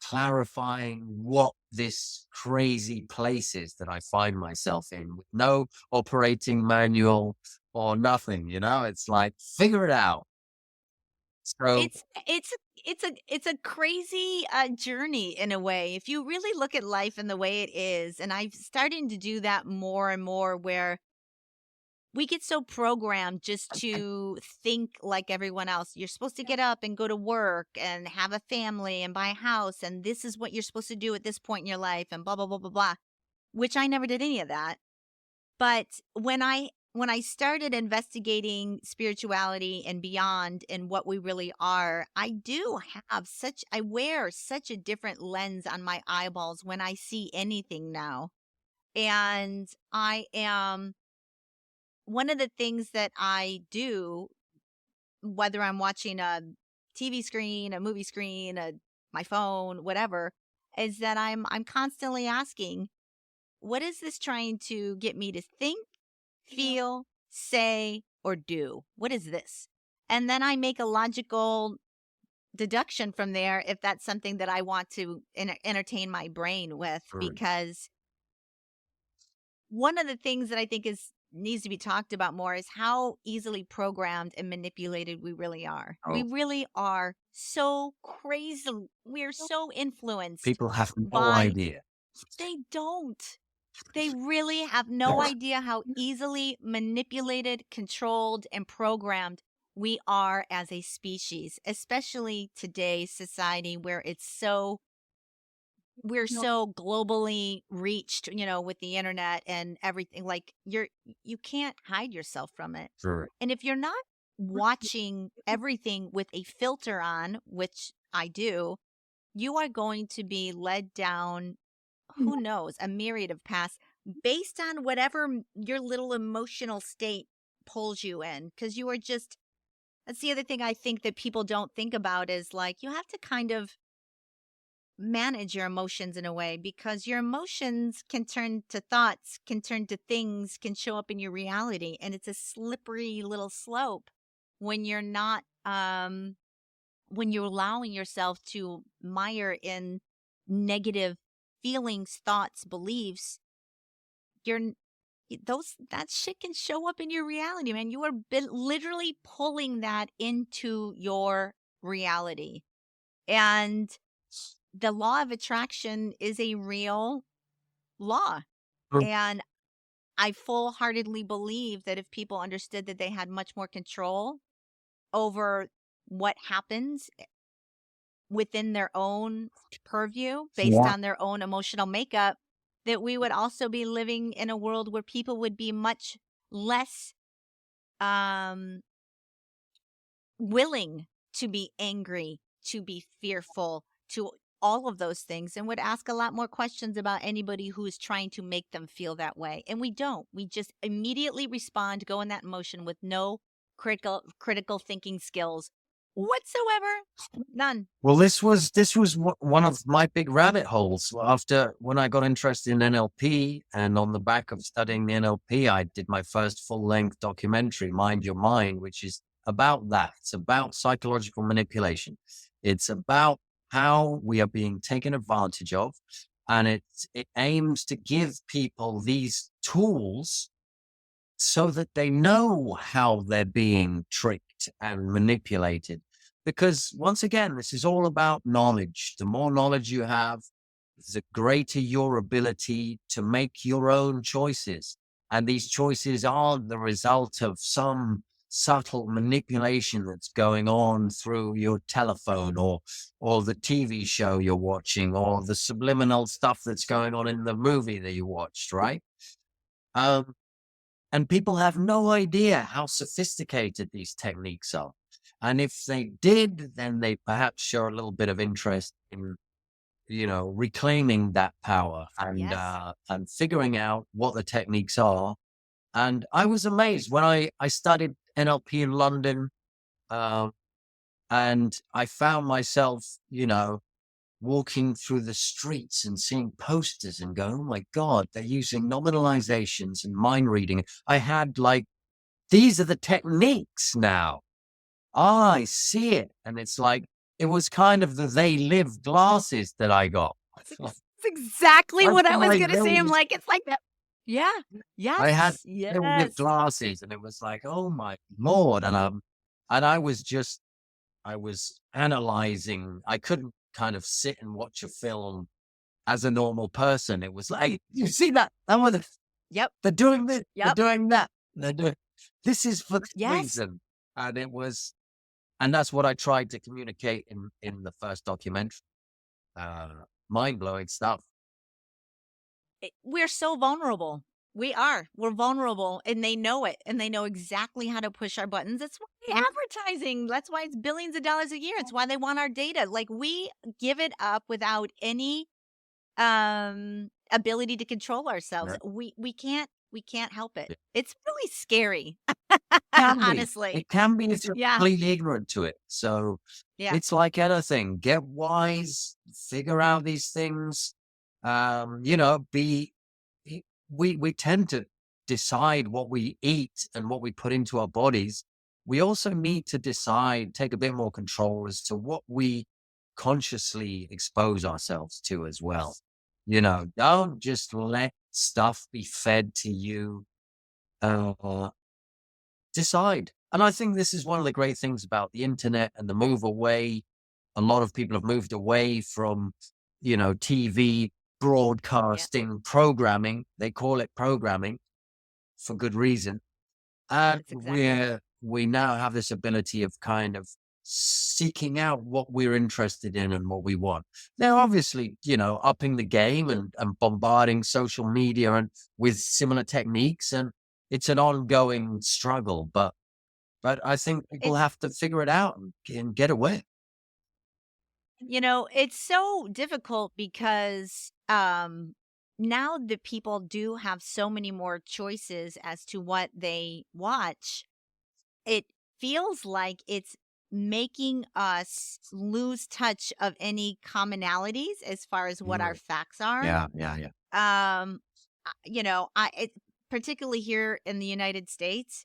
clarifying what this crazy place is that I find myself in with no operating manual or nothing, it's like, figure it out. So, It's a crazy journey in a way. If you really look at life in the way it is, and I'm starting to do that more and more, where we get so programmed just to think like everyone else. You're supposed to get up and go to work and have a family and buy a house, and this is what you're supposed to do at this point in your life, and blah blah blah blah blah. Which I never did any of that. But when I started investigating spirituality and beyond and what we really are, I wear such a different lens on my eyeballs when I see anything now. And I am one of the things that I do, whether I'm watching a TV screen, a movie screen, my phone, whatever, is that I'm constantly asking, what is this trying to get me to think, feel, say, or do? What is this? And then I make a logical deduction from there if that's something that I want to entertain my brain with. mm, Because one of the things that I think is needs to be talked about more is how easily programmed and manipulated we really are. We oh, really are so crazy. We're so influenced people have no by idea. they don't. They really have no idea how easily manipulated, controlled, and programmed we are as a species, especially today's society where we're so globally reached, with the internet and everything. Like you can't hide yourself from it. Sure. And if you're not watching everything with a filter on, which I do, you are going to be led down, who knows, a myriad of paths based on whatever your little emotional state pulls you in. Because you are just, that's the other thing I think that people don't think about is like, you have to kind of manage your emotions in a way, because your emotions can turn to thoughts, can turn to things, can show up in your reality. And it's a slippery little slope when you're not, when you're allowing yourself to mire in negative feelings, thoughts, beliefs. You're those that shit can show up in your reality, man. You are literally pulling that into your reality. And the law of attraction is a real law. Mm. And I full heartedly believe that if people understood that they had much more control over what happens within their own purview based Yeah. on their own emotional makeup, that we would also be living in a world where people would be much less um willing to be angry, to be fearful, to all of those things, and would ask a lot more questions about anybody who is trying to make them feel that way. And we don't. We just immediately respond, go in that emotion with no critical thinking skills whatsoever. None. Well, this was one of my big rabbit holes after when I got interested in NLP, and on the back of studying the NLP, I did my first full-length documentary, Mind Your Mind, which is about that. It's about psychological manipulation. It's about how we are being taken advantage of, and it aims to give people these tools so that they know how they're being tricked and manipulated. Because once again, this is all about knowledge. The more knowledge you have, the greater your ability to make your own choices. And these choices aren't the result of some subtle manipulation that's going on through your telephone or the TV show you're watching or the subliminal stuff that's going on in the movie that you watched, right? Um, and people have no idea how sophisticated these techniques are. And if they did, then they perhaps show a little bit of interest in, reclaiming that power Yes. and figuring out what the techniques are. And I was amazed when I studied NLP in London, uh, and I found myself, walking through the streets and seeing posters and going, oh my God, they're using nominalizations and mind reading. I had like, these are the techniques now. Ah, I see it. And it's like, it was kind of the they live glasses that I got. It's exactly That's what I was my gonna say. I'm those. like, it's like that. Yeah. I had Yes. they live Yes. glasses, and it was like, oh my Lord. And I was analyzing. I couldn't kind of sit and watch a film as a normal person. It was like, you see that? Yep. They're doing this, they're Yep. doing that, they're doing this is for this Yes. reason. And that's what I tried to communicate in the first documentary. Uh, Mind blowing stuff. We're so vulnerable. We are. We're vulnerable, and they know it, and they know exactly how to push our buttons. That's why advertising. That's why it's billions of dollars a year. It's why they want our data. Like, we give it up without any ability to control ourselves. Yeah. We can't help it. It's really scary. Can be. Honestly. It can be if you're Yeah. completely ignorant to it. So Yeah. it's like anything. Get wise, figure out these things. Be we tend to decide what we eat and what we put into our bodies. We also need to decide, take a bit more control as to what we consciously expose ourselves to as well. Don't just let stuff be fed to you. Uh, Decide. And I think this is one of the great things about the internet and the move away. A lot of people have moved away from, TV Yeah. broadcasting programming. They call it programming for good reason. And That's exactly right. we now have this ability of kind of seeking out what we're interested in and what we want. They're obviously, upping the game and bombarding social media and with similar techniques. And it's an ongoing struggle, but I think people It's have to figure it out and get away. it's so difficult because now that people do have so many more choices as to what they watch, it feels like it's making us lose touch of any commonalities as far as what our Mm. facts are. Yeah, yeah, yeah. It particularly here in the United States,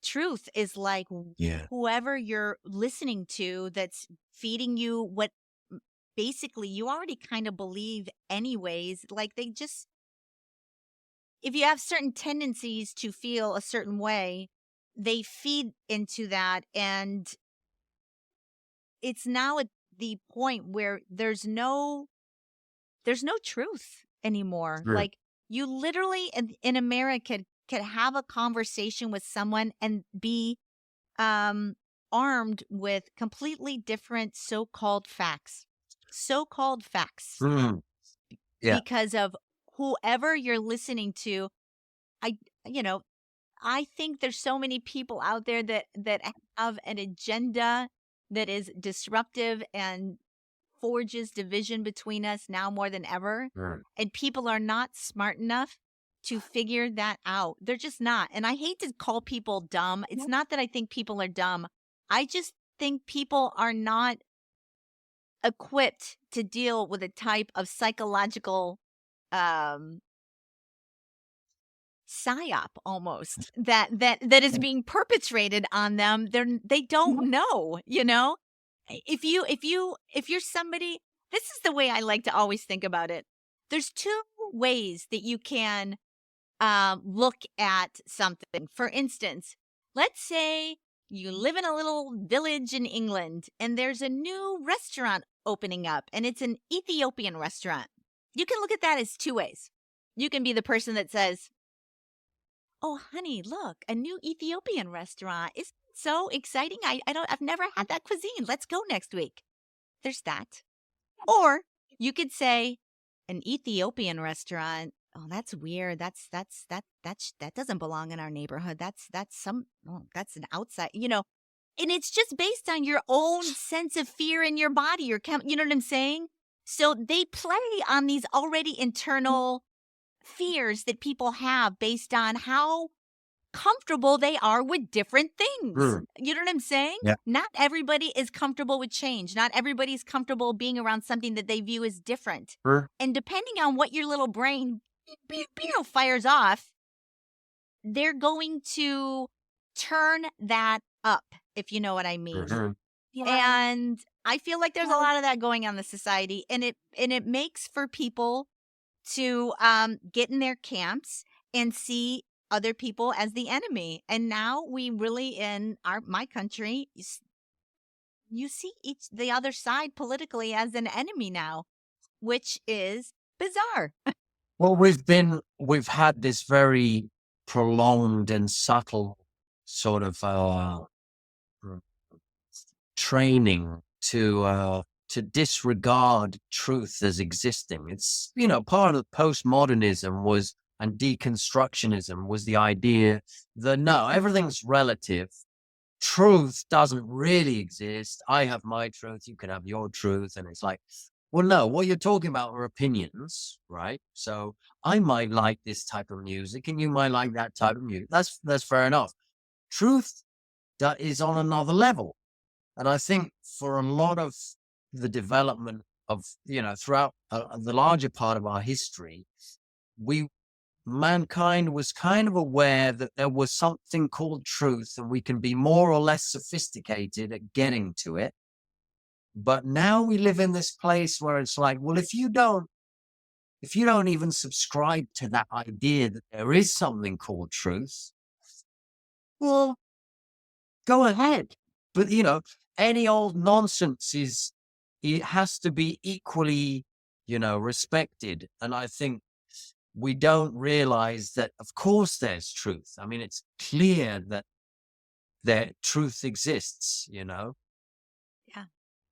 truth is like Yeah. whoever you're listening to that's feeding you what basically you already kind of believe anyways. Like they just, if you have certain tendencies to feel a certain way, they feed into that. And it's now at the point where there's no truth anymore. Sure. Like you literally in America could have a conversation with someone and be um armed with completely different so-called facts. So-called facts Mm. Yeah. because of whoever you're listening to. I you know, I think there's so many people out there that have an agenda that is disruptive and forges division between us now more than ever. Mm. And people are not smart enough to figure that out. They're just not. And I hate to call people dumb. It's not that I think people are dumb. I just think people are not equipped to deal with a type of psychological um psyop almost that is being perpetrated on them. They don't know, you know? If you're somebody, this is the way I like to always think about it. There's two ways that you can look at something. For instance, let's say you live in a little village in England and there's a new restaurant opening up and it's an Ethiopian restaurant. You can look at that as two ways. You can be the person that says, "Oh, honey, look, a new Ethiopian restaurant. Isn't it so exciting? I've never had that cuisine. Let's go next week." There's that. Or you could say, "An Ethiopian restaurant. Oh, that's weird. That doesn't belong in our neighborhood. That's an outside, you know." And it's just based on your own sense of fear in your body, you know what I'm saying? So they play on these already internal fears that people have based on how comfortable they are with different things. Mm. You know what I'm saying? Yeah. Not everybody is comfortable with change. Not everybody's comfortable being around something that they view as different. Sure. And depending on what your little brain fires off, they're going to turn that up, if you know what I mean. Mhm. And I feel like there's a lot of that going on in the society, and it makes for people to get in their camps and see other people as the enemy. And now we really in my country, you see the other side politically as an enemy now, which is bizarre. Well, we've had this very prolonged and subtle sort of r- training to disregard truth as existing. It's, part of postmodernism was and deconstructionism was the idea that no, everything's relative. Truth doesn't really exist. I have my truth, you can have your truth. And it's like, well, no, what you're talking about are opinions, right? So I might like this type of music and you might like that type of music. That's fair enough. Truth that is on another level. And I think for a lot of the development of, throughout the larger part of our history, we mankind was kind of aware that there was something called truth and we can be more or less sophisticated at getting to it. But now we live in this place where it's like, well, if you don't even subscribe to that idea that there is something called truth, well, go ahead. But any old nonsense it has to be equally, respected. And I think we don't realize that, of course, there's truth. I mean, it's clear that truth exists. Yeah,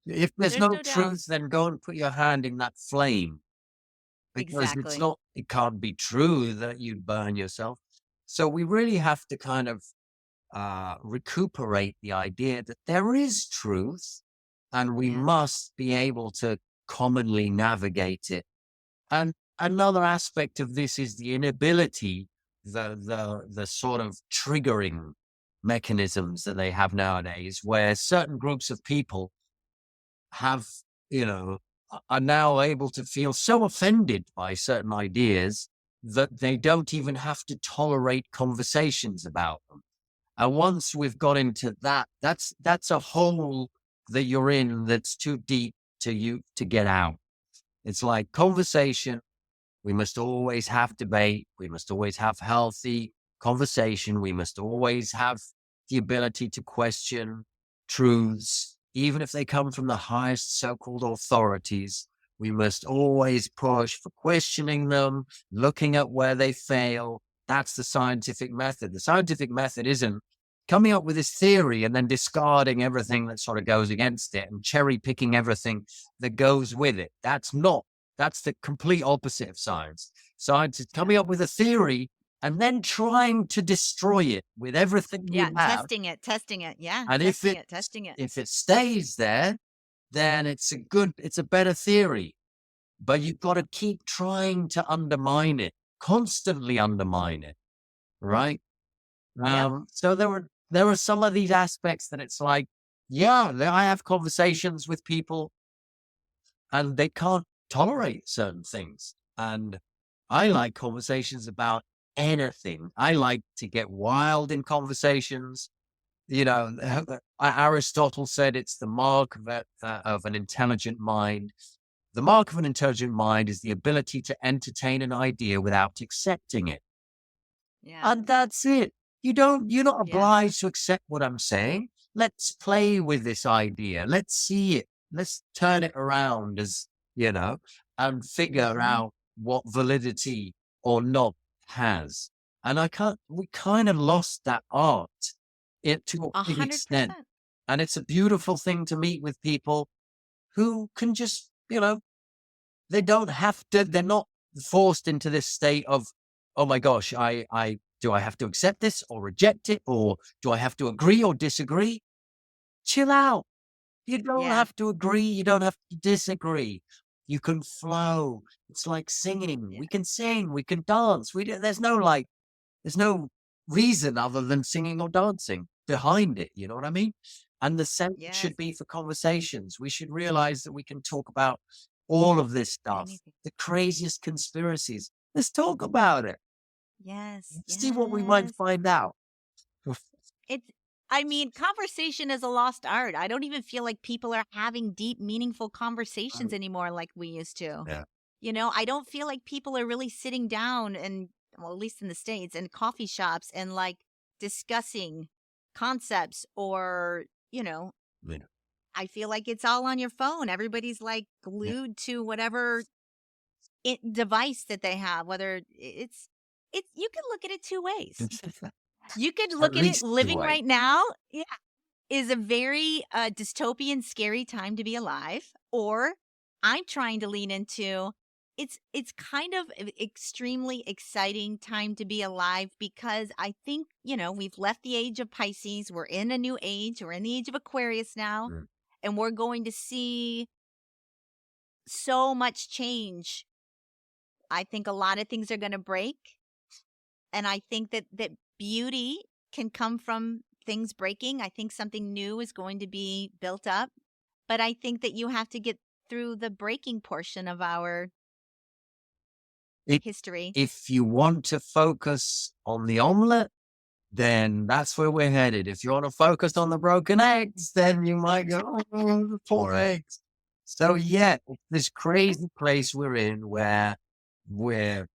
If there's there's no no doubt. truth, then go and put your hand in that flame because Exactly. it can't be true that you'd burn yourself. So we really have to kind of recuperate the idea that there is truth and we Yeah. must be able to commonly navigate it. And another aspect of this is the inability, the sort of triggering mechanisms that they have nowadays, where certain groups of people have, you know, are now able to feel so offended by certain ideas that they don't even have to tolerate conversations about them. And once we've got into that, that's a hole that you're in that's too deep to you to get out. It's like conversation. We must always have debate. We must always have healthy conversation. We must always have the ability to question truths, even if they come from the highest so called authorities. We must always push for questioning them, looking at where they fail. That's the scientific method. The scientific method isn't coming up with this theory and then discarding everything that sort of goes against it and cherry picking everything that goes with it. That's the complete opposite of science. Science is Yeah. coming up with a theory and then trying to destroy it with everything Yeah. you have. Testing it. Yeah. And Testing it. if it stays there, then it's a better theory. But you've got to keep trying to undermine it, constantly undermine it, right? Yep. So there were some of these aspects that it's like, yeah, I have conversations with people and they can't tolerate certain things. And I like conversations about anything. I like to get wild in conversations. Aristotle said it's the mark of an intelligent mind. The mark of an intelligent mind is the ability to entertain an idea without accepting it. Yeah. And that's it. You're not Yeah. obliged to accept what I'm saying. Let's play with this idea. Let's see it. Let's turn it around and figure Mhm. out what validity or not has. And we kind of lost that art to a A big hundred extent. percent. And it's a beautiful thing to meet with people who can just, they don't have to, they're not forced into this state of, oh my gosh, do I have to accept this or reject it? Or do I have to agree or disagree? Chill out. You don't Yeah. have to agree. You don't have to disagree. You can flow. It's like singing. Yeah. We can sing. We can dance. There's no reason other than singing or dancing behind it. You know what I mean? And the same Yes. should be for conversations. We should realize that we can talk about all of this stuff, Anything. the craziest conspiracies. Let's talk about it. Yes. See what we might Yes. find out. It's I mean, conversation is a lost art. I don't even feel like people are having deep, meaningful conversations anymore like we used to. Yeah. I don't feel like people are really sitting down and, well, at least in the States, in coffee shops and like discussing concepts or, Yeah. I feel like it's all on your phone. Everybody's like Yeah. glued to whatever device that they have, whether it's you can look at it two ways. You could At look at it least two living ways. right now. Yeah, is a very dystopian, scary time to be alive. Or I'm trying to lean into it's kind of extremely exciting time to be alive because I think we've left the age of Pisces. We're in a new age. We're in the age of Aquarius now, Mm. and we're going to see so much change. I think a lot of things are going to break, and I think that beauty can come from things breaking. I think something new is going to be built up, but I think that you have to get through the breaking portion of our If history. if you want to focus on the omelet, then that's where we're headed. If you want to focus on the broken eggs, then you might go, oh, the poor eggs. So yeah, it's this crazy place we're in where we're,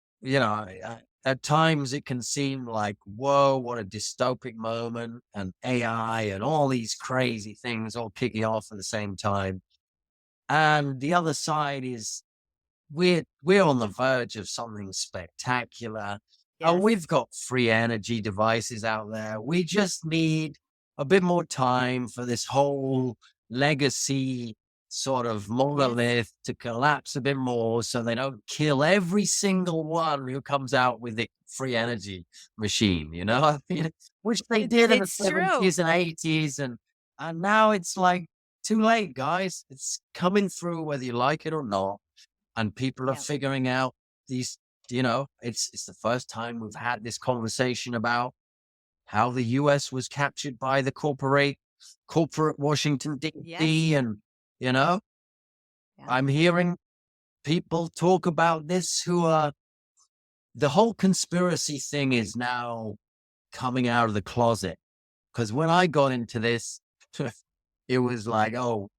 at times it can seem like, whoa, what a dystopic moment, and AI and all these crazy things all kicking off at the same time. And the other side is we're on the verge of something spectacular, and Yes. we've got free energy devices out there. We just need a bit more time for this whole legacy sort of Yes. monolith to collapse a bit more so they don't kill every single one who comes out with the free energy machine, I mean, which they It's did in the it's true. 70s and 80s, and now it's like too late, guys. It's coming through whether you like it or not, and people are Yeah. figuring out these, it's the first time we've had this conversation about how the US was captured by the corporate Washington Yes. D.C. And, you know, Yeah. I'm hearing people talk about this who are the whole conspiracy thing is now coming out of the closet. Because when I got into this, it was like, oh,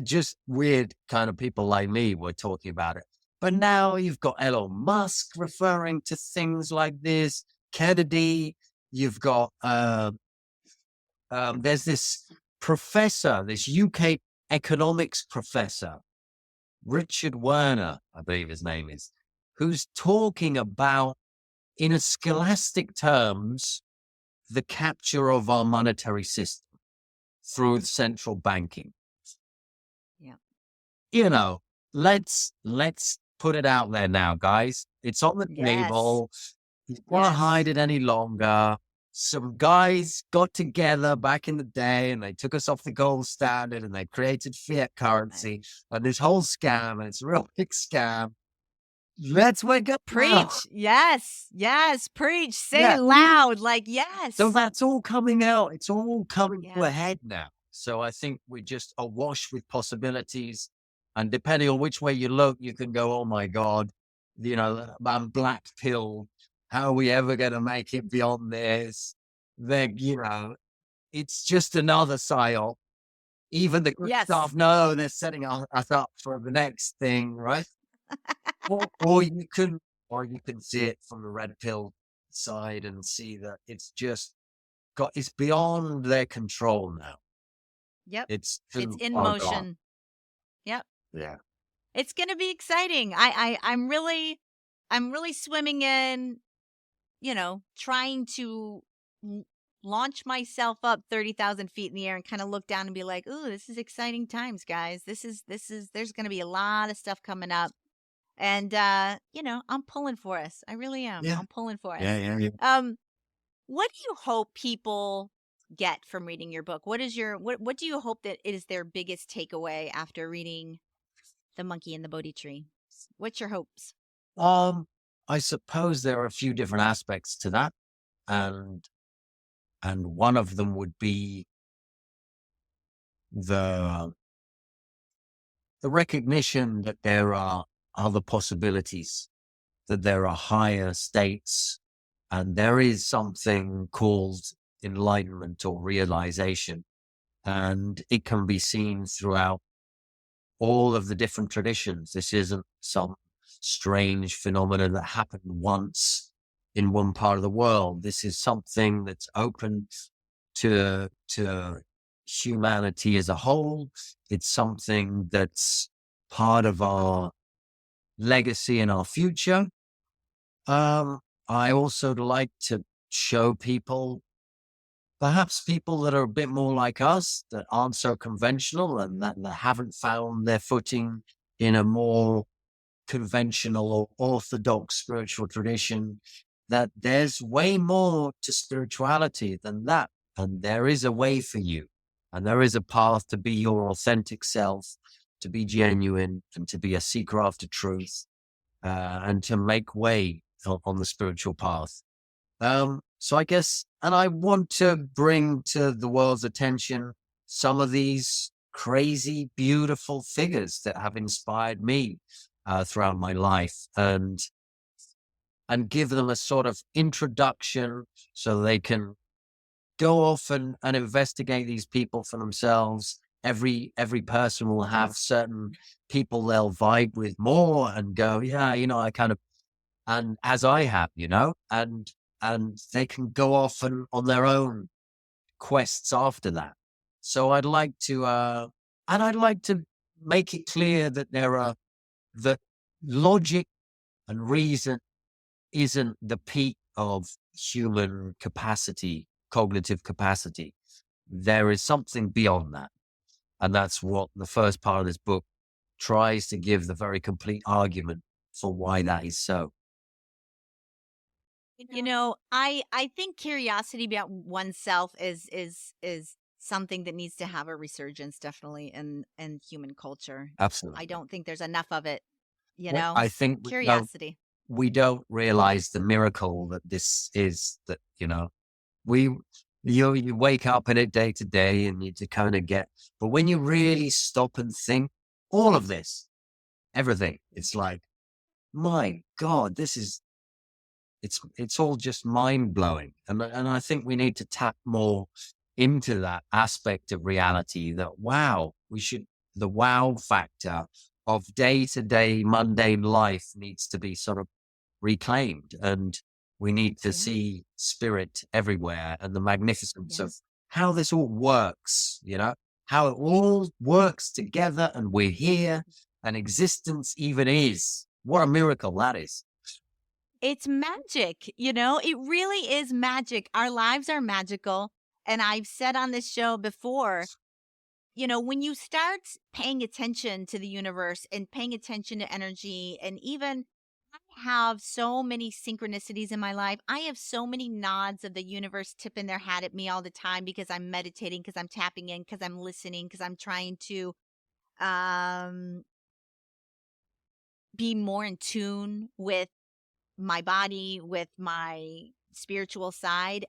just weird kind of people like me were talking about it. But now you've got Elon Musk referring to things like this, Kennedy. You've got there's this professor, this UK economics professor, Richard Werner, I believe his name is, who's talking about, in a scholastic terms, the capture of our monetary system through central banking. Yeah. You know, let's put it out there now, guys. It's on the Yes. table. You can't hide Yes. it any longer. Some guys got together back in the day and they took us off the gold standard and they created fiat Right. currency and this whole scam, and it's a real big scam. Let's wake up now. Preach. Yes. Yes. Preach. Say Yeah. it loud. Like, So yes. that's all coming out. It's all coming to Yeah. a head now. So I think we're just awash with possibilities. And depending on which way you look, you can go, oh my God, I'm black pill. How are we ever going to make it beyond this? Then, it's just another psyop. Even the good Yes. stuff, no, they're setting us up for the next thing, right? Or you can see it from the red pill side and see that it's beyond their control now. Yep. It's It's too in far gone. motion. Yep. Yeah. It's going to be exciting. I'm really swimming in, trying to l- launch myself up 30,000 feet in the air and kind of look down and be like, "Ooh, this is exciting times, guys. There's going to be a lot of stuff coming up." And, I'm pulling for us. I really am. Yeah. I'm pulling for Yeah. us. Yeah. Yeah. Um, what do you hope people get from reading your book? What do you hope that is their biggest takeaway after reading The Monkey and the Bodhi Tree? What's your hopes? Um, I suppose there are a few different aspects to that. And one of them would be the the recognition that there are other possibilities, that there are higher states, and there is something called enlightenment or realization. And it can be seen throughout all of the different traditions. This isn't some strange phenomenon that happened once in one part of the world. This is something that's open to humanity as a whole. It's something that's part of our legacy and our future. I also like to show people, perhaps people that are a bit more like us, that aren't so conventional and that haven't found their footing in a more conventional or orthodox spiritual tradition, that there's way more to spirituality than that. And there is a way for you. And there is a path to be your authentic self, to be genuine, and to be a seeker after truth, and to make way on the spiritual path. So I guess, and I want to bring to the world's attention some of these crazy, beautiful figures that have inspired me throughout my life, and give them a sort of introduction so they can go off and investigate these people for themselves. Every person will have certain people they'll vibe with more and go, yeah, I kind of, and as I have, and they can go off on their own quests after that. So I'd like to make it clear that that logic and reason isn't the peak of human capacity, cognitive capacity. There is something beyond that. And that's what the first part of this book tries to give the very complete argument for why that is so. I think curiosity about oneself is something that needs to have a resurgence, definitely, in human culture. I Absolutely. don't think there's enough of it, I think curiosity. we don't realize the miracle that this is, that, we you wake up in it day to day and you to kind of get, but when you really stop and think, all of this, everything, it's like, my God, this is it's all just mind blowing, and I think we need to tap more into that aspect of reality. That wow, we should the wow factor of day to day mundane life needs to be sort of reclaimed, and we need to Yeah. see spirit everywhere and the magnificence Yeah. of how this all works. How it all works together, and we're here, and existence even is. What a miracle that is! It's magic, it really is magic. Our lives are magical. And I've said on this show before, when you start paying attention to the universe and paying attention to energy, and even I have so many synchronicities in my life. I have so many nods of the universe tipping their hat at me all the time because I'm meditating, because I'm tapping in, because I'm listening, because I'm trying to um, be more in tune with my body, with my spiritual side.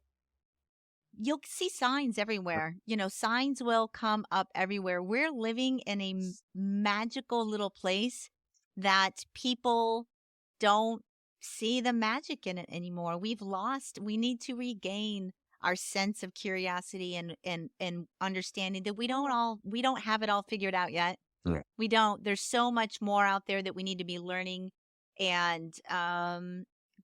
You'll see signs everywhere. Signs will come up everywhere. We're living in a magical little place that people don't see the magic in it anymore. We need to regain our sense of curiosity and understanding that we don't have it all figured out yet. Yeah. We don't. There's so much more out there that we need to be learning and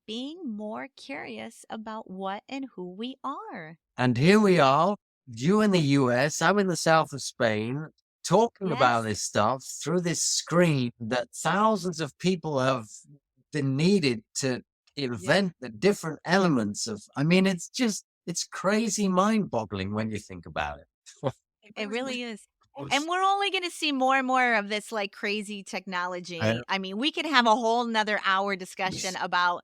being more curious about what and who we are. And here we are, you in the US, I'm in the south of Spain, talking about Yes. this stuff through this screen that thousands of people have been needed to Yeah. invent the different elements of. I mean, it's crazy mind boggling when you think about it. It really is. And we're only going to see more and more of this like crazy I- technology. I mean, we could have a whole nother hour discussion about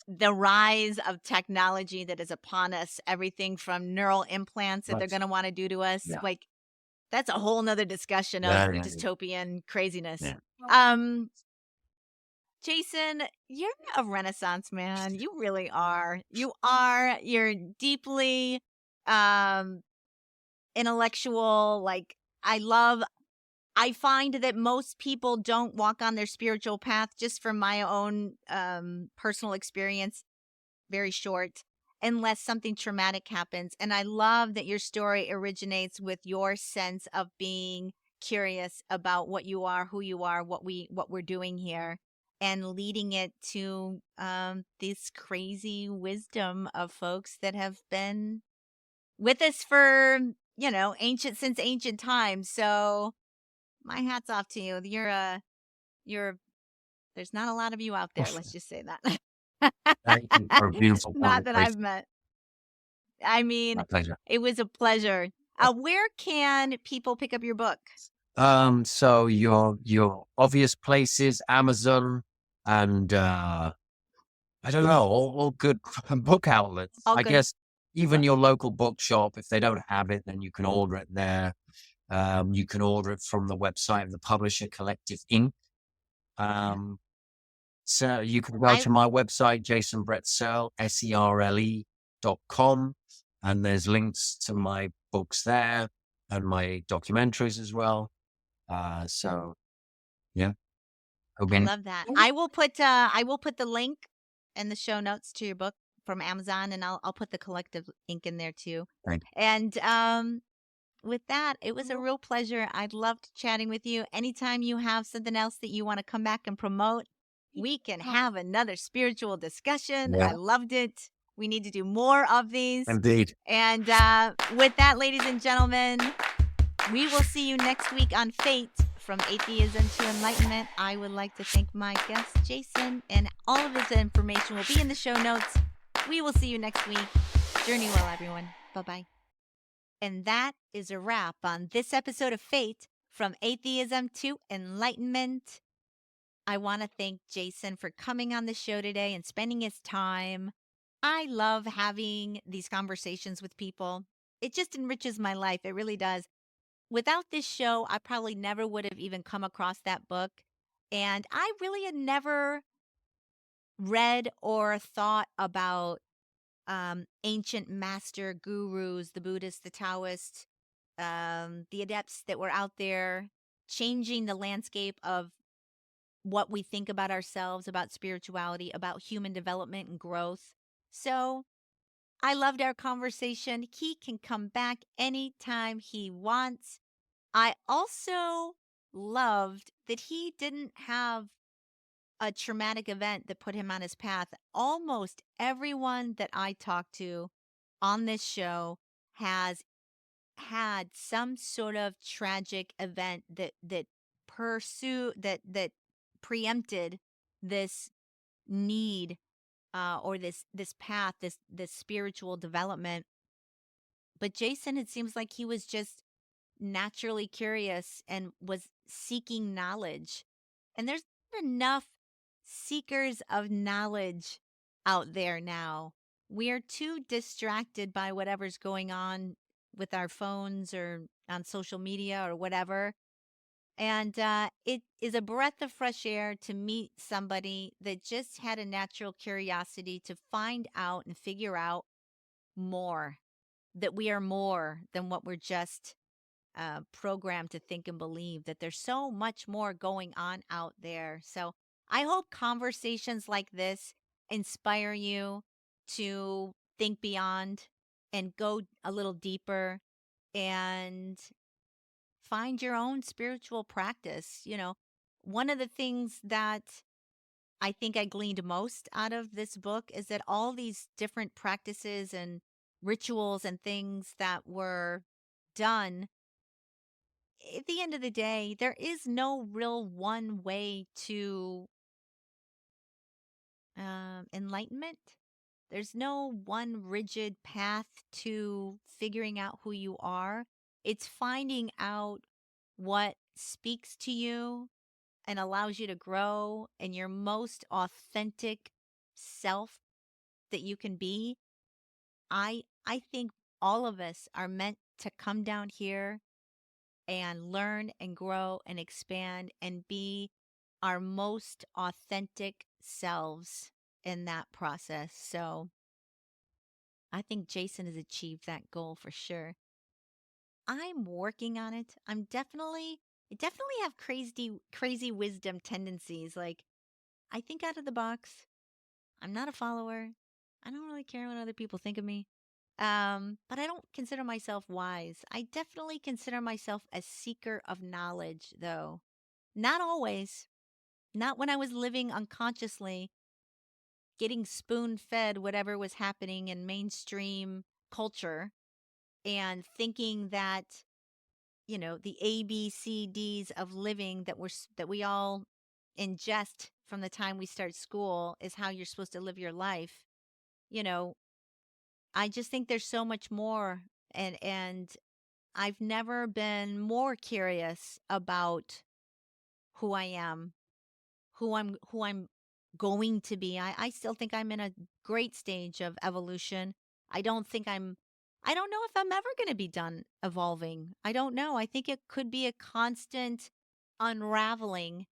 the rise of technology that is upon us, everything from neural implants that they're But going to want to do to us. yeah, Like, that's a whole nother discussion of yeah, dystopian craziness. yeah. Um, Jason, you're a renaissance man. You really are. You are. You're deeply um intellectual. Like, I find that most people don't walk on their spiritual path, just from my own personal experience, very short, unless something traumatic happens. And I love that your story originates with your sense of being curious about what you are, who you are, what we're doing here, and leading it to this crazy wisdom of folks that have been with us for, since ancient times. So my hat's off to you. You're there's not a lot of you out there, let's just say that. Thank you for a beautiful Not that conversation. I've met. I mean, My pleasure. it was a pleasure. Where can people pick up your book? So your obvious places, Amazon, and I don't know, all good book outlets. All I good. guess even your local bookshop, if they don't have it, then you can order it there. You can order it from the website of the publisher, Collective Inc. Yeah. So you can go I to my website, jasonbrettsell.com, and there's links to my books there and my documentaries as well. So yeah, I okay. love that. I will put the link in the show notes to your book from Amazon, and I'll put the Collective Ink in there too. Thank And with that, it was a real pleasure. I loved chatting with you. Anytime you have something else that you want to come back and promote, we can have another spiritual discussion. you. I Yeah, loved it. We need to do more of these. indeed. And with that, ladies and gentlemen, we will see you next week on Fate, from Atheism to Enlightenment. I would like to thank my guest, Jason, and all of his information will be in the show notes. We will see you next week. Journey well, everyone. Bye bye. And that is a wrap on this episode of Fate, from Atheism to Enlightenment. I want to thank Jason for coming on the show today and spending his time. I love having these conversations with people. It just enriches my life. It really does. Without this show, I probably never would have even come across that book. And I really had never read or thought about ancient master gurus, the Buddhists, the Taoists, the adepts that were out there changing the landscape of what we think about ourselves, about spirituality, about human development and growth. So I loved our conversation. He can come back anytime he wants. I also loved that he didn't have a traumatic event that put him on his path. Almost everyone that I talked to on this show has had some sort of tragic event that preempted this need, or this path, this spiritual development. But Jason, it seems like he was just naturally curious and was seeking knowledge. And there's not enough seekers of knowledge out there now. We are too distracted by whatever's going on with our phones or on social media or whatever. And it is a breath of fresh air to meet somebody that just had a natural curiosity to find out and figure out more, that we are more than what we're just programmed to think and believe, that there's so much more going on out there. So I hope conversations like this inspire you to think beyond and go a little deeper and find your own spiritual practice. One of the things that I think I gleaned most out of this book is that all these different practices and rituals and things that were done, at the end of the day, there is no real one way to enlightenment. There's no one rigid path to figuring out who you are. It's finding out what speaks to you and allows you to grow in your most authentic self that you can be. I think all of us are meant to come down here and learn and grow and expand and be our most authentic selves in that process. So I think Jason has achieved that goal for sure. I'm working on it. I definitely have crazy wisdom tendencies. Like, I think out of the box. I'm not a follower. I don't really care what other people think of me. But I don't consider myself wise. I definitely consider myself a seeker of knowledge, though. Not always. Not when I was living unconsciously, getting spoon fed whatever was happening in mainstream culture and thinking that, the ABCDs of living that we all ingest from the time we start school is how you're supposed to live your life. You know, I just think there's so much more, and I've never been more curious about who I am, who I'm going to be. I still think I'm in a great stage of evolution. I don't know if I'm ever going to be done evolving. I don't know. I think it could be a constant unraveling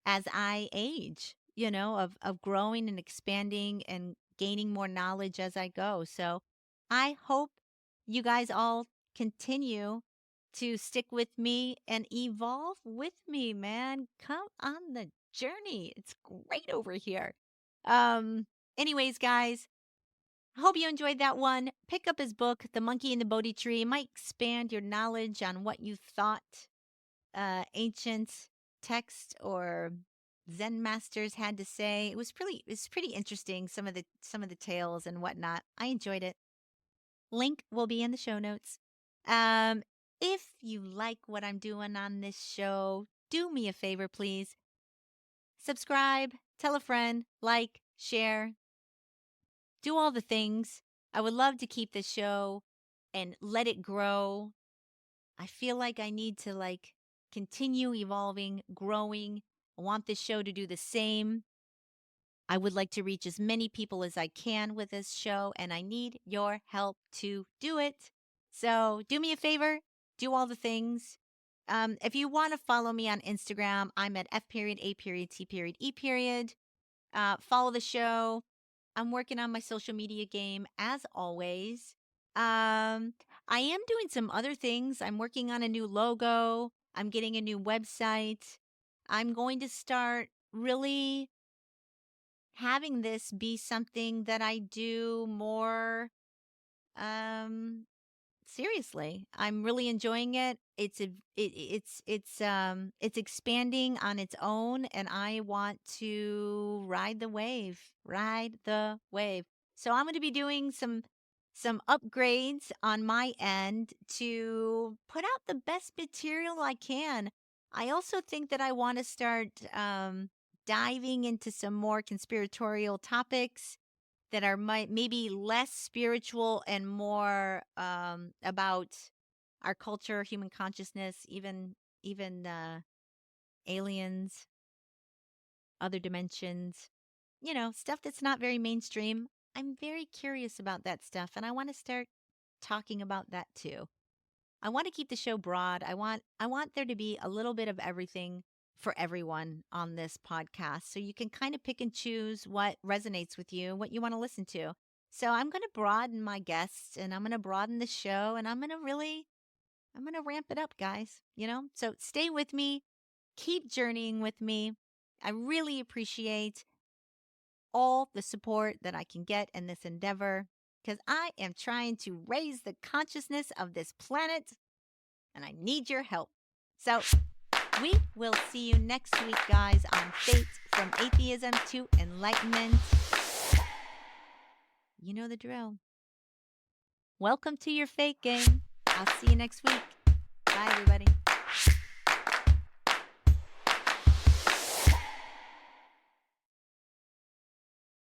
as I age, of growing and expanding and gaining more knowledge as I go. So I hope you guys all continue to stick with me and evolve with me, man. Come on the journey. It's great over here. Um, anyways, guys, I hope you enjoyed that one. Pick up his book, The Monkey and the Bodhi Tree. It might expand your knowledge on what you thought ancient text or Zen masters had to say. It's pretty interesting, some of the tales and whatnot. I enjoyed it. Link will be in the show notes. Um, if you like what I'm doing on this show, do me a favor, please. Subscribe, tell a friend, like, share, do all the things. I would love to keep the show and let it grow. I feel like I need to continue evolving, growing. I want this show to do the same. I would like to reach as many people as I can with this show, and I need your help to do it. So do me a favor, do all the things. If you want to follow me on Instagram, I'm at F period A period T period E period. Follow the show. I'm working on my social media game as always. Um, I am doing some other things. I'm working on a new logo. I'm getting a new website. I'm going to start really having this be something that I do more um seriously. I'm really enjoying it. It's expanding on its own, and I want to ride the wave. Ride the wave. So I'm going to be doing some upgrades on my end to put out the best material I can. I also think that I want to start diving into some more conspiratorial topics that are maybe less spiritual and more about our culture, human consciousness, even aliens, other dimensions, stuff that's not very mainstream. I'm very curious about that stuff, and I want to start talking about that too. I want to keep the show broad. I want there to be a little bit of everything for everyone on this podcast. So you can kind of pick and choose what resonates with you, what you want to listen to. So I'm going to broaden my guests and I'm going to broaden the show and I'm going to ramp it up, guys. So stay with me, keep journeying with me. I really appreciate all the support that I can get in this endeavor because I am trying to raise the consciousness of this planet and I need your help. So we will see you next week, guys, on Fate from Atheism to Enlightenment. You know the drill. Welcome to your fate game. I'll see you next week. Bye, everybody.